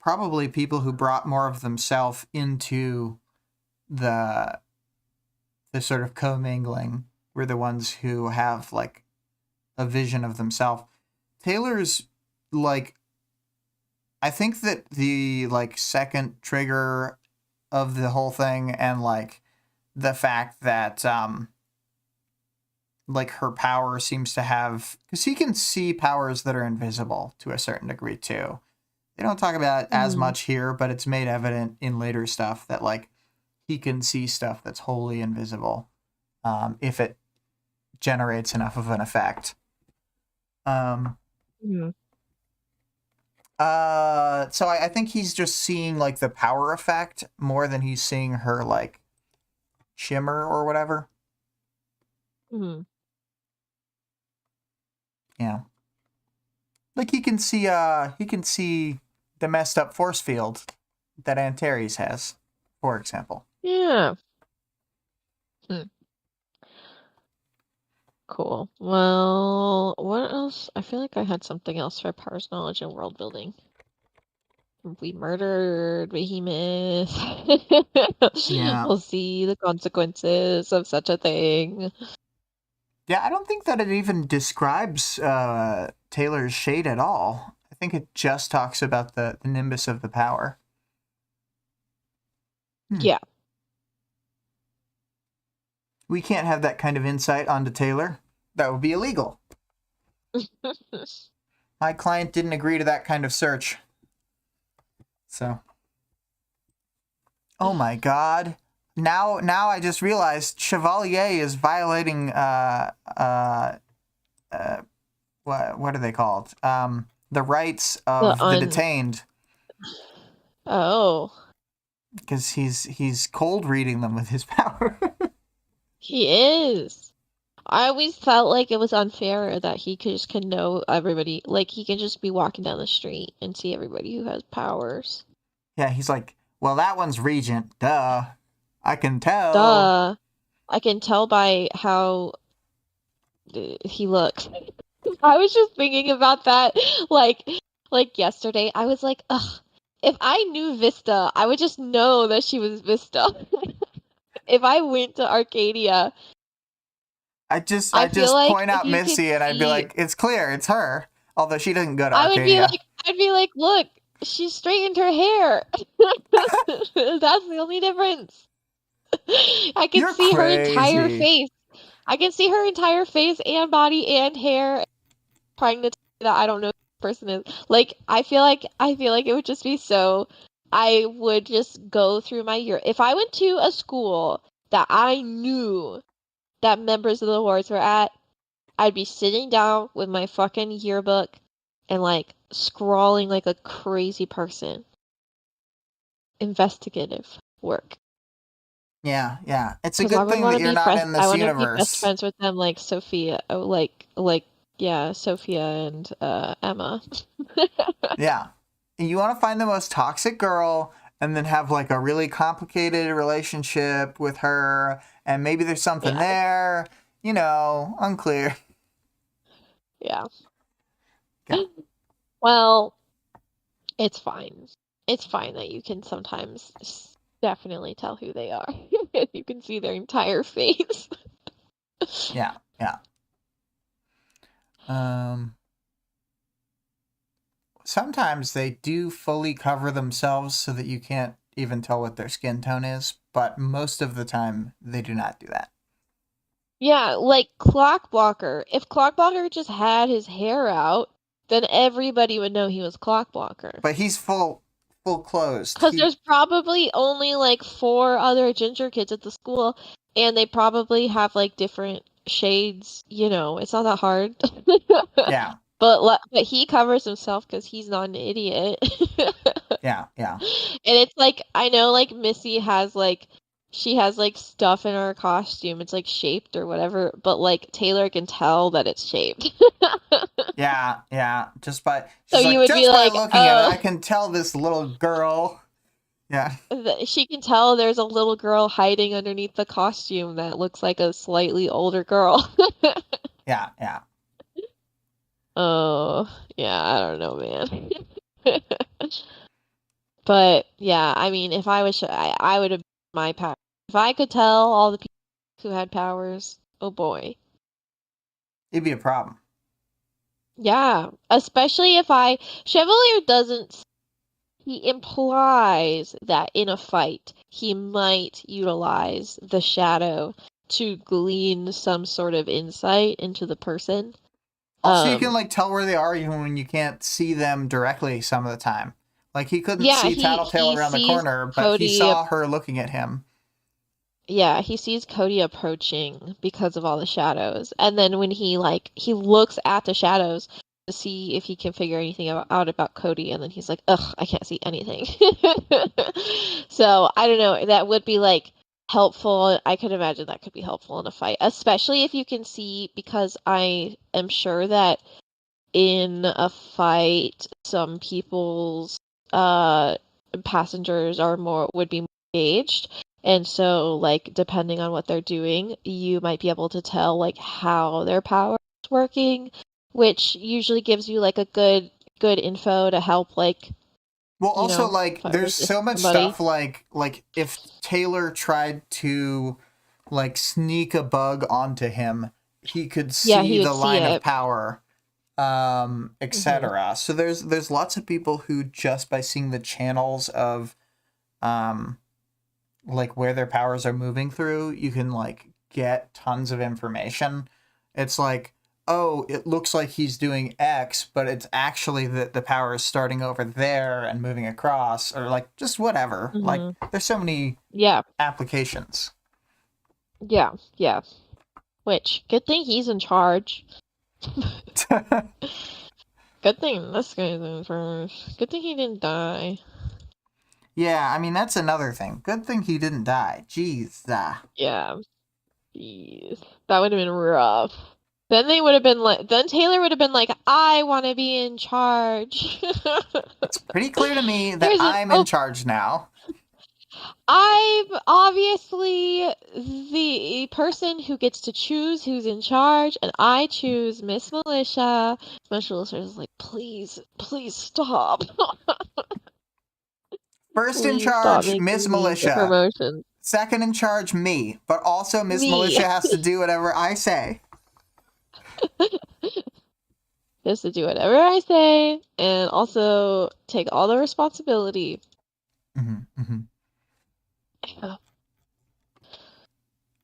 Speaker 1: probably people who brought more of themselves into the sort of commingling were the ones who have like a vision of themselves. Taylor's like, I think that the like second trigger of the whole thing, and like the fact that like her power seems to have, because he can see powers that are invisible to a certain degree too. They don't talk about it as much here, but it's made evident in later stuff that like he can see stuff that's wholly invisible, if it generates enough of an effect. So I think he's just seeing like the power effect more than he's seeing her like shimmer or whatever. Yeah. Like he can see the messed up force field that Antares has, for example.
Speaker 2: Yeah. Cool. Well, what else? I feel like I had something else for powers knowledge and world building. We murdered Behemoth.
Speaker 1: Yeah.
Speaker 2: We'll see the consequences of such a thing.
Speaker 1: Yeah, I don't think that it even describes Taylor's shade at all. I think it just talks about the nimbus of the power.
Speaker 2: Yeah.
Speaker 1: We can't have that kind of insight onto Taylor. That would be illegal. My client didn't agree to that kind of search. So. Oh my god. Now I just realized Chevalier is violating what are they called? The rights of the detained.
Speaker 2: Oh.
Speaker 1: Because he's cold reading them with his power.
Speaker 2: He is. I always felt like it was unfair that he just can know everybody. Like, he can just be walking down the street and see everybody who has powers.
Speaker 1: Yeah, he's like, well, that one's Regent. Duh. I can tell.
Speaker 2: Duh. I can tell by how he looks. I was just thinking about that, like yesterday. I was like, ugh, if I knew Vista, I would just know that she was Vista. If I went to Arcadia,
Speaker 1: I just
Speaker 2: like
Speaker 1: point out Missy and I'd be like, it's clear, it's her. Although she doesn't go to Arcadia.
Speaker 2: I'd be like, look, she straightened her hair. That's the only difference. I can see her entire face. I can see her entire face and body and hair, trying to tell you that I don't know who the person is. Like, I feel like it would just be so. I would just go through my year. If I went to a school that I knew that members of the wards were at, I'd be sitting down with my fucking yearbook and like scrawling like a crazy person. Investigative work.
Speaker 1: Yeah. It's a good thing that you're not in this universe. I want to be
Speaker 2: best friends with them, like Sophia, Sophia and Emma.
Speaker 1: Yeah. You want to find the most toxic girl and then have like a really complicated relationship with her, and maybe there's something there, unclear.
Speaker 2: Yeah. Well, it's fine. It's fine that you can sometimes definitely tell who they are. You can see their entire face.
Speaker 1: Yeah. Sometimes they do fully cover themselves so that you can't even tell what their skin tone is, but most of the time they do not do that.
Speaker 2: Yeah, like Clockblocker. If Clockblocker just had his hair out, then everybody would know he was Clockblocker.
Speaker 1: But he's full clothes.
Speaker 2: Because there's probably only like 4 other ginger kids at the school, and they probably have like different shades. It's not that hard.
Speaker 1: Yeah.
Speaker 2: But he covers himself because he's not an idiot.
Speaker 1: Yeah.
Speaker 2: And it's like, I know like Missy has like, she has like stuff in her costume. It's like shaped or whatever, but like Taylor can tell that it's shaped.
Speaker 1: Yeah. Just by
Speaker 2: looking at it,
Speaker 1: I can tell this little girl. Yeah.
Speaker 2: She can tell there's a little girl hiding underneath the costume that looks like a slightly older girl.
Speaker 1: Yeah.
Speaker 2: Oh, yeah, I don't know, man. But yeah, I mean, if I was, I would have my power. If I could tell all the people who had powers, oh boy,
Speaker 1: it'd be a problem.
Speaker 2: Yeah, especially if Chevalier doesn't. He implies that in a fight he might utilize the shadow to glean some sort of insight into the person.
Speaker 1: Also, you can like tell where they are even when you can't see them directly some of the time. Like he couldn't see Tattletale around the corner, but he saw her looking at him. Yeah,
Speaker 2: he sees Cody approaching because of all the shadows. And then when he looks at the shadows to see if he can figure anything out about Cody, and then he's like, ugh, I can't see anything. So, I don't know, that would be like helpful. I could imagine that could be helpful in a fight, especially if you can see, because I am sure that in a fight, some people's passengers would be more engaged. And so, like, depending on what they're doing, you might be able to tell, like, how their power is working, which usually gives you, like, a good info to help, like,
Speaker 1: well, also, like, there's so much
Speaker 2: somebody.
Speaker 1: stuff, like if Taylor tried to, like, sneak a bug onto him, he could see
Speaker 2: He would
Speaker 1: the
Speaker 2: see
Speaker 1: line of
Speaker 2: it.
Speaker 1: power, etc. So there's lots of people who, just by seeing the channels of, like, where their powers are moving through, you can, like, get tons of information. It's like, oh, it looks like he's doing X, but it's actually that the power is starting over there and moving across, or, like, just whatever. Like, there's so many applications.
Speaker 2: Yeah. Which, good thing he's in charge. Good thing this guy's in first. Good thing he didn't die.
Speaker 1: Yeah, I mean, that's another thing. Good thing he didn't die. Jeez.
Speaker 2: Yeah. Jeez. That would have been rough. Then they would have been like, then Taylor would have been like, I want to be in charge.
Speaker 1: It's pretty clear to me that I'm in charge now.
Speaker 2: I'm obviously the person who gets to choose who's in charge, and I choose Miss Militia. Miss Militia is like, please stop.
Speaker 1: First in
Speaker 2: Please stop
Speaker 1: charge,
Speaker 2: making
Speaker 1: Miss
Speaker 2: me get
Speaker 1: Militia.
Speaker 2: promotions.
Speaker 1: Second in charge, me. But also, Miss Militia has to do whatever I say.
Speaker 2: Just to do whatever I say, and also take all the responsibility. Yeah.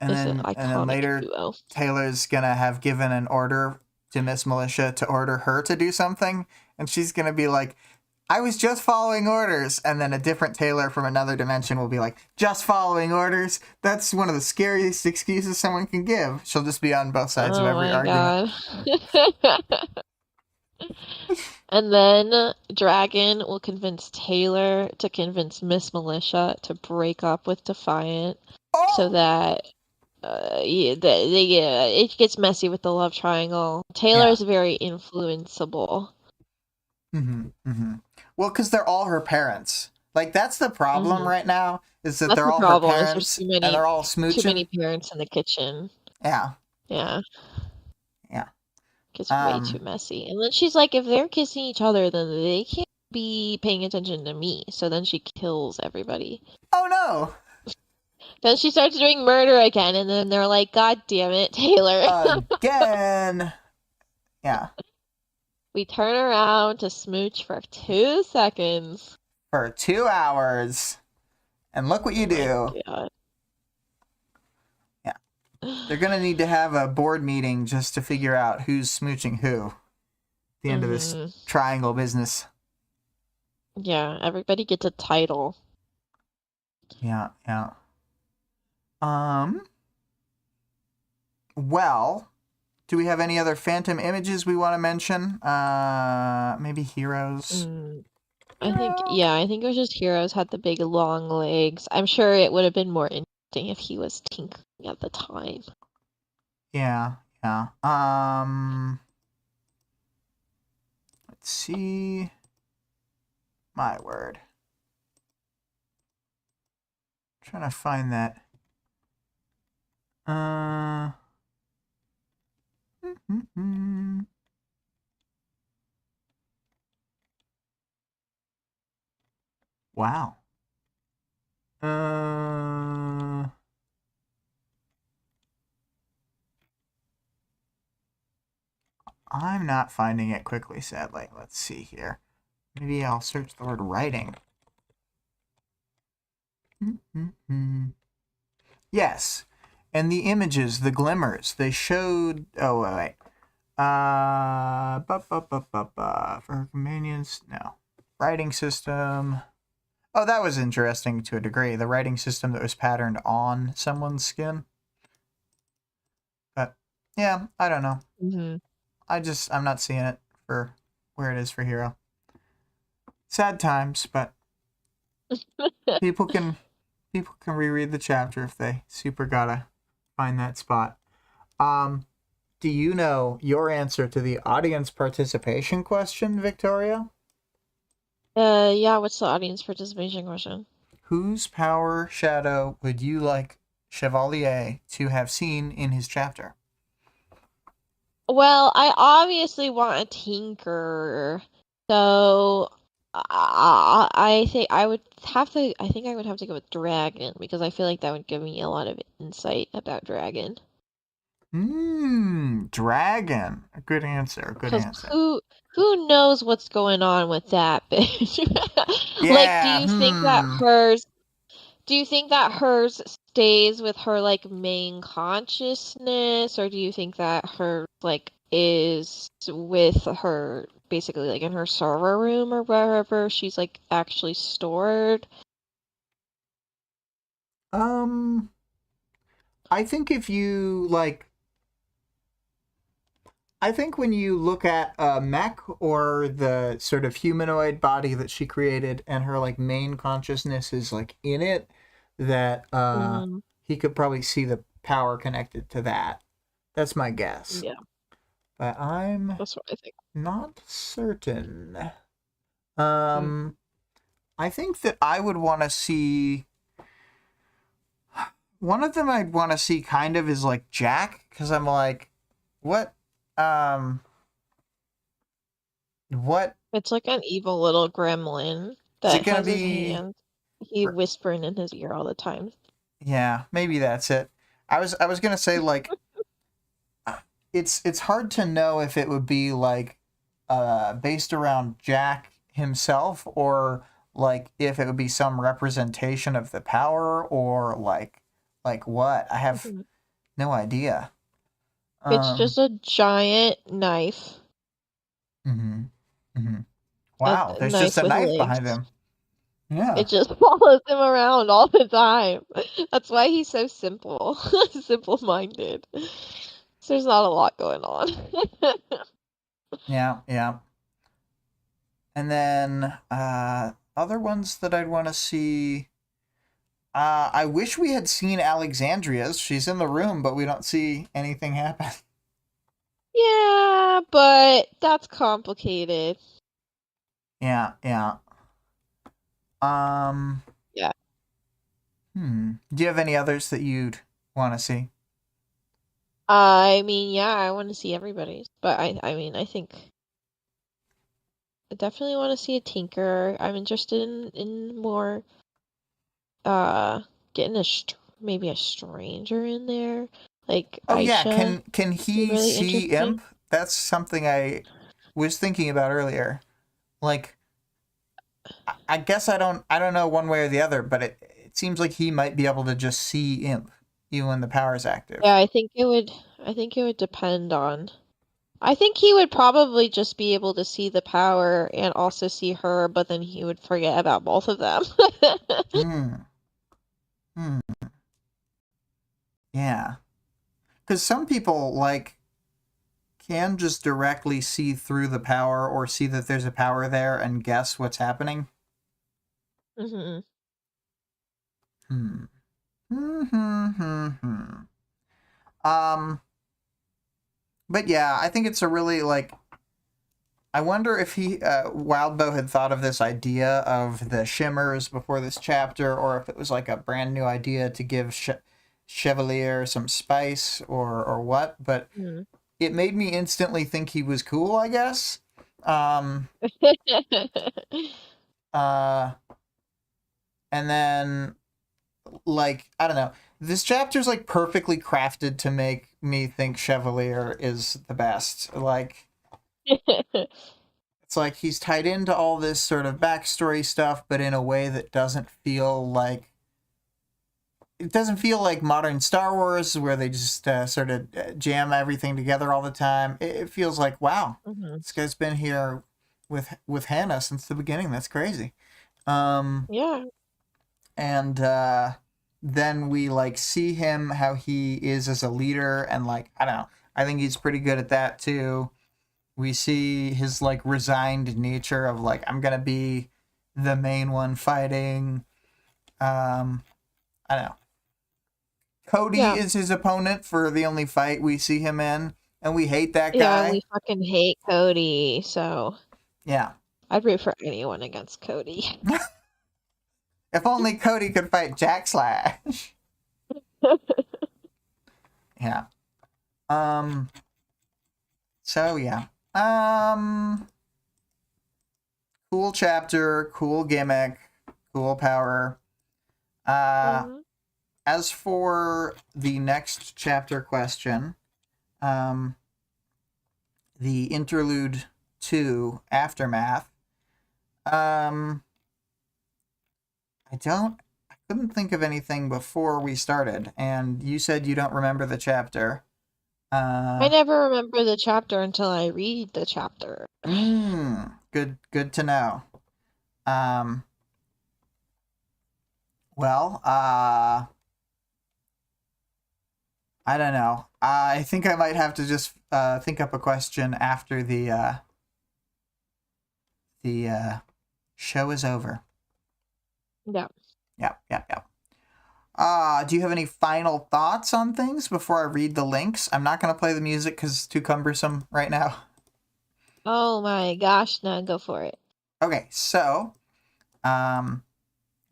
Speaker 1: And then later,
Speaker 2: duo.
Speaker 1: Taylor's gonna have given an order to Miss Militia to order her to do something, and she's gonna be like, I was just following orders. And then a different Taylor from another dimension will be like, just following orders? That's one of the scariest excuses someone can give. She'll just be on both sides of every argument.
Speaker 2: God. And then Dragon will convince Taylor to convince Miss Militia to break up with Defiant, so that it gets messy with the love triangle. Taylor is very influenceable.
Speaker 1: Well, because they're all her parents. Like, that's the problem right now, is that they're all her parents, and they're all smooching.
Speaker 2: Too many parents in the kitchen.
Speaker 1: Yeah.
Speaker 2: Gets way too messy. And then she's like, if they're kissing each other, then they can't be paying attention to me. So then she kills everybody.
Speaker 1: Oh, no!
Speaker 2: Then she starts doing murder again, and then they're like, God damn it, Taylor.
Speaker 1: Again! Yeah.
Speaker 2: We turn around to smooch for 2 seconds.
Speaker 1: For 2 hours. And look what you do.
Speaker 2: God.
Speaker 1: Yeah. They're gonna need to have a board meeting just to figure out who's smooching who. At the end of this triangle business.
Speaker 2: Yeah, everybody gets a title.
Speaker 1: Yeah. Well, do we have any other phantom images we want to mention? Maybe Heroes?
Speaker 2: I think it was just Heroes had the big long legs. I'm sure it would have been more interesting if he was tinkering at the time.
Speaker 1: Yeah. Let's see. My word. I'm trying to find that. Wow. I'm not finding it quickly, sadly. Let's see here. Maybe I'll search the word writing. Yes. And the images, the glimmers, they showed... Oh, wait. For her companions, no. Writing system. Oh, that was interesting to a degree. The writing system that was patterned on someone's skin. But, yeah, I don't know. I'm not seeing it for where it is for Hero. Sad times, but people can reread the chapter if they super gotta find that spot. Do you know your answer to the audience participation question, Victoria?
Speaker 2: Yeah, what's the audience participation question?
Speaker 1: Whose power shadow would you like Chevalier to have seen in his chapter?
Speaker 2: Well, I obviously want a tinker, so I think I would have to. I think I would have to go with dragon because I feel like that would give me a lot of insight about dragon.
Speaker 1: Dragon. A good answer. Good
Speaker 2: Because
Speaker 1: answer.
Speaker 2: who knows what's going on with that bitch? Like,
Speaker 1: Yeah.
Speaker 2: do you think that hers stays with her like main consciousness, or do you think that her like is with her basically like in her server room or wherever she's like actually stored?
Speaker 1: Um. I think if you like, I think when you look at a mech or the sort of humanoid body that she created, and her like main consciousness is like in it, that
Speaker 2: Mm,
Speaker 1: he could probably see the power connected to that. That's my guess,
Speaker 2: yeah,
Speaker 1: but I'm
Speaker 2: that's what I think.
Speaker 1: not certain.
Speaker 2: Mm.
Speaker 1: Um, I think that I would want to see one of them. I'd want to see kind of is like Jack, because I'm like, what, um, what
Speaker 2: It's like an evil little gremlin
Speaker 1: is it
Speaker 2: that
Speaker 1: gonna
Speaker 2: has his
Speaker 1: be?
Speaker 2: hand. He whispering in his ear all the time.
Speaker 1: Yeah, maybe that's it. I was gonna say like it's hard to know if it would be like based around Jack himself, or like if it would be some representation of the power, or like what. I have
Speaker 2: Mhm.
Speaker 1: no idea.
Speaker 2: It's
Speaker 1: Um
Speaker 2: just a giant knife.
Speaker 1: mhm. Mhm.
Speaker 2: A
Speaker 1: Wow, there's just
Speaker 2: knife
Speaker 1: a
Speaker 2: with
Speaker 1: knife behind
Speaker 2: legs.
Speaker 1: him. Yeah.
Speaker 2: It just follows him around all the time. That's why he's so simple, simple-minded. So there's not a lot going on.
Speaker 1: Yeah, yeah. And then other ones that I'd want to see. I wish we had seen Alexandria's. She's in the room, but we don't see anything happen.
Speaker 2: Yeah, but that's complicated.
Speaker 1: Yeah, yeah. Um,
Speaker 2: Yeah.
Speaker 1: Do you have any others that you'd want to see?
Speaker 2: I mean, yeah, I want to see everybody's, but I mean, I think I definitely want to see a tinker. I'm interested in more, uh, getting maybe a stranger in there, like
Speaker 1: Oh yeah,
Speaker 2: Aisha.
Speaker 1: can
Speaker 2: Be
Speaker 1: he
Speaker 2: really
Speaker 1: see
Speaker 2: interesting.
Speaker 1: Imp? That's something I was thinking about earlier. Like, I guess I don't know one way or the other, but it seems like he might be able to just see Imp even when the power's active.
Speaker 2: Yeah, I think it would depend on. I think he would probably just be able to see the power and also see her, but then he would forget about both of them.
Speaker 1: Hmm. Hmm. Yeah. Because some people like can just directly see through the power, or see that there's a power there and guess what's happening.
Speaker 2: Hmm.
Speaker 1: Hmm. Hmm. Hmm. Hmm. Um. But yeah, I think it's a really like. I wonder if Wildbow had thought of this idea of the shimmers before this chapter, or if it was like a brand new idea to give Chevalier some spice, or what. But
Speaker 2: Hmm.
Speaker 1: it made me instantly think he was cool, I guess. Um. Uh. And then like I don't know. This chapter's like perfectly crafted to make me think Chevalier is the best. Like it's like he's tied into all this sort of backstory stuff, but in a way that doesn't feel like modern Star Wars, where they just sort of jam everything together all the time. It feels like wow,
Speaker 2: Hmm.
Speaker 1: this guy's been here with Hannah since the beginning. That's crazy. Um,
Speaker 2: Yeah.
Speaker 1: and then we like see him how he is as a leader, and like I don't know, I think he's pretty good at that too. We see his like resigned nature of like I'm gonna be the main one fighting. um I don't know. Cody
Speaker 2: Yeah.
Speaker 1: is his opponent for the only fight we see him in, and we hate that
Speaker 2: Yeah, and we
Speaker 1: guy.
Speaker 2: fucking hate Cody, so
Speaker 1: Yeah.
Speaker 2: I'd root for anyone against Cody.
Speaker 1: If only Cody could fight Jack Slash. Yeah. So yeah. Cool chapter, cool gimmick, cool power.
Speaker 2: Mhm.
Speaker 1: As for the next chapter question, the interlude 2 aftermath. I couldn't think of anything before we started, and you said you don't remember the chapter.
Speaker 2: I never remember the chapter until I read the chapter.
Speaker 1: Good to know. Well, I don't know. I think I might have to just think up a question after the show is over.
Speaker 2: Yeah.
Speaker 1: Yep. Do you have any final thoughts on things before I read the links? I'm not going to play the music because it's too cumbersome right now.
Speaker 2: Oh my gosh, no, go for it.
Speaker 1: Okay, so the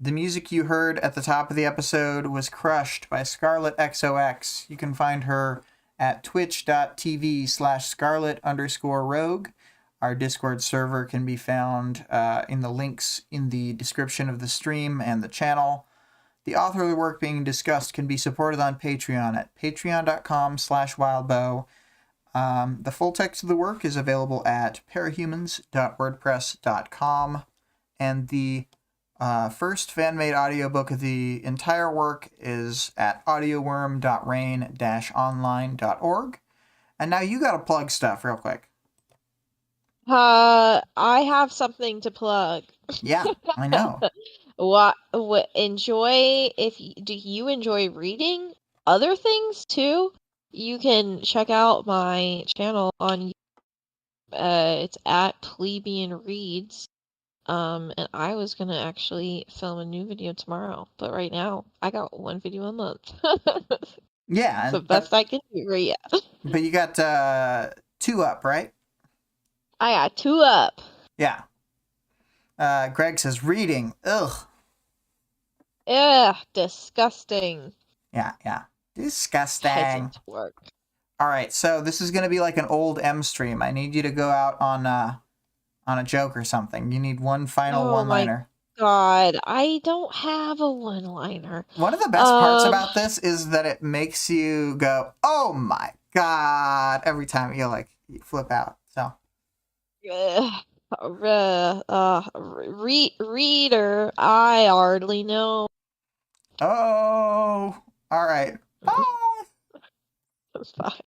Speaker 1: music you heard at the top of the episode was Crushed by ScarlettXOX. You can find her at twitch.tv/Scarlett_Rogue. Our Discord server can be found in the links in the description of the stream and the channel. The author of the work being discussed can be supported on Patreon at patreon.com/Wildbow. The full text of the work is available at parahumans.wordpress.com. And the first fan-made audiobook of the entire work is at audioworm.rain-online.org. And now you gotta plug stuff real quick.
Speaker 2: I have something to plug.
Speaker 1: Yeah, I know.
Speaker 2: What enjoy do you enjoy reading other things too? You can check out my channel on it's at Plebeian Reads. And I was gonna actually film a new video tomorrow, but right now I got one video a month.
Speaker 1: Yeah,
Speaker 2: It's the best I can do right now.
Speaker 1: But you got 2 up, right?
Speaker 2: I got 2 up.
Speaker 1: Yeah. Greg says reading. Ugh.
Speaker 2: Ugh, disgusting.
Speaker 1: Yeah. Disgusting.
Speaker 2: Peasant work.
Speaker 1: All right, so this is gonna be like an old M stream. I need you to go out on a joke or something. You need one final one-liner.
Speaker 2: God, I don't have a one-liner.
Speaker 1: One of the best parts about this is that it makes you go, "Oh my god!" every time you flip out. So.
Speaker 2: Reader, I hardly know.
Speaker 1: Oh, all right. Bye.
Speaker 2: Bye.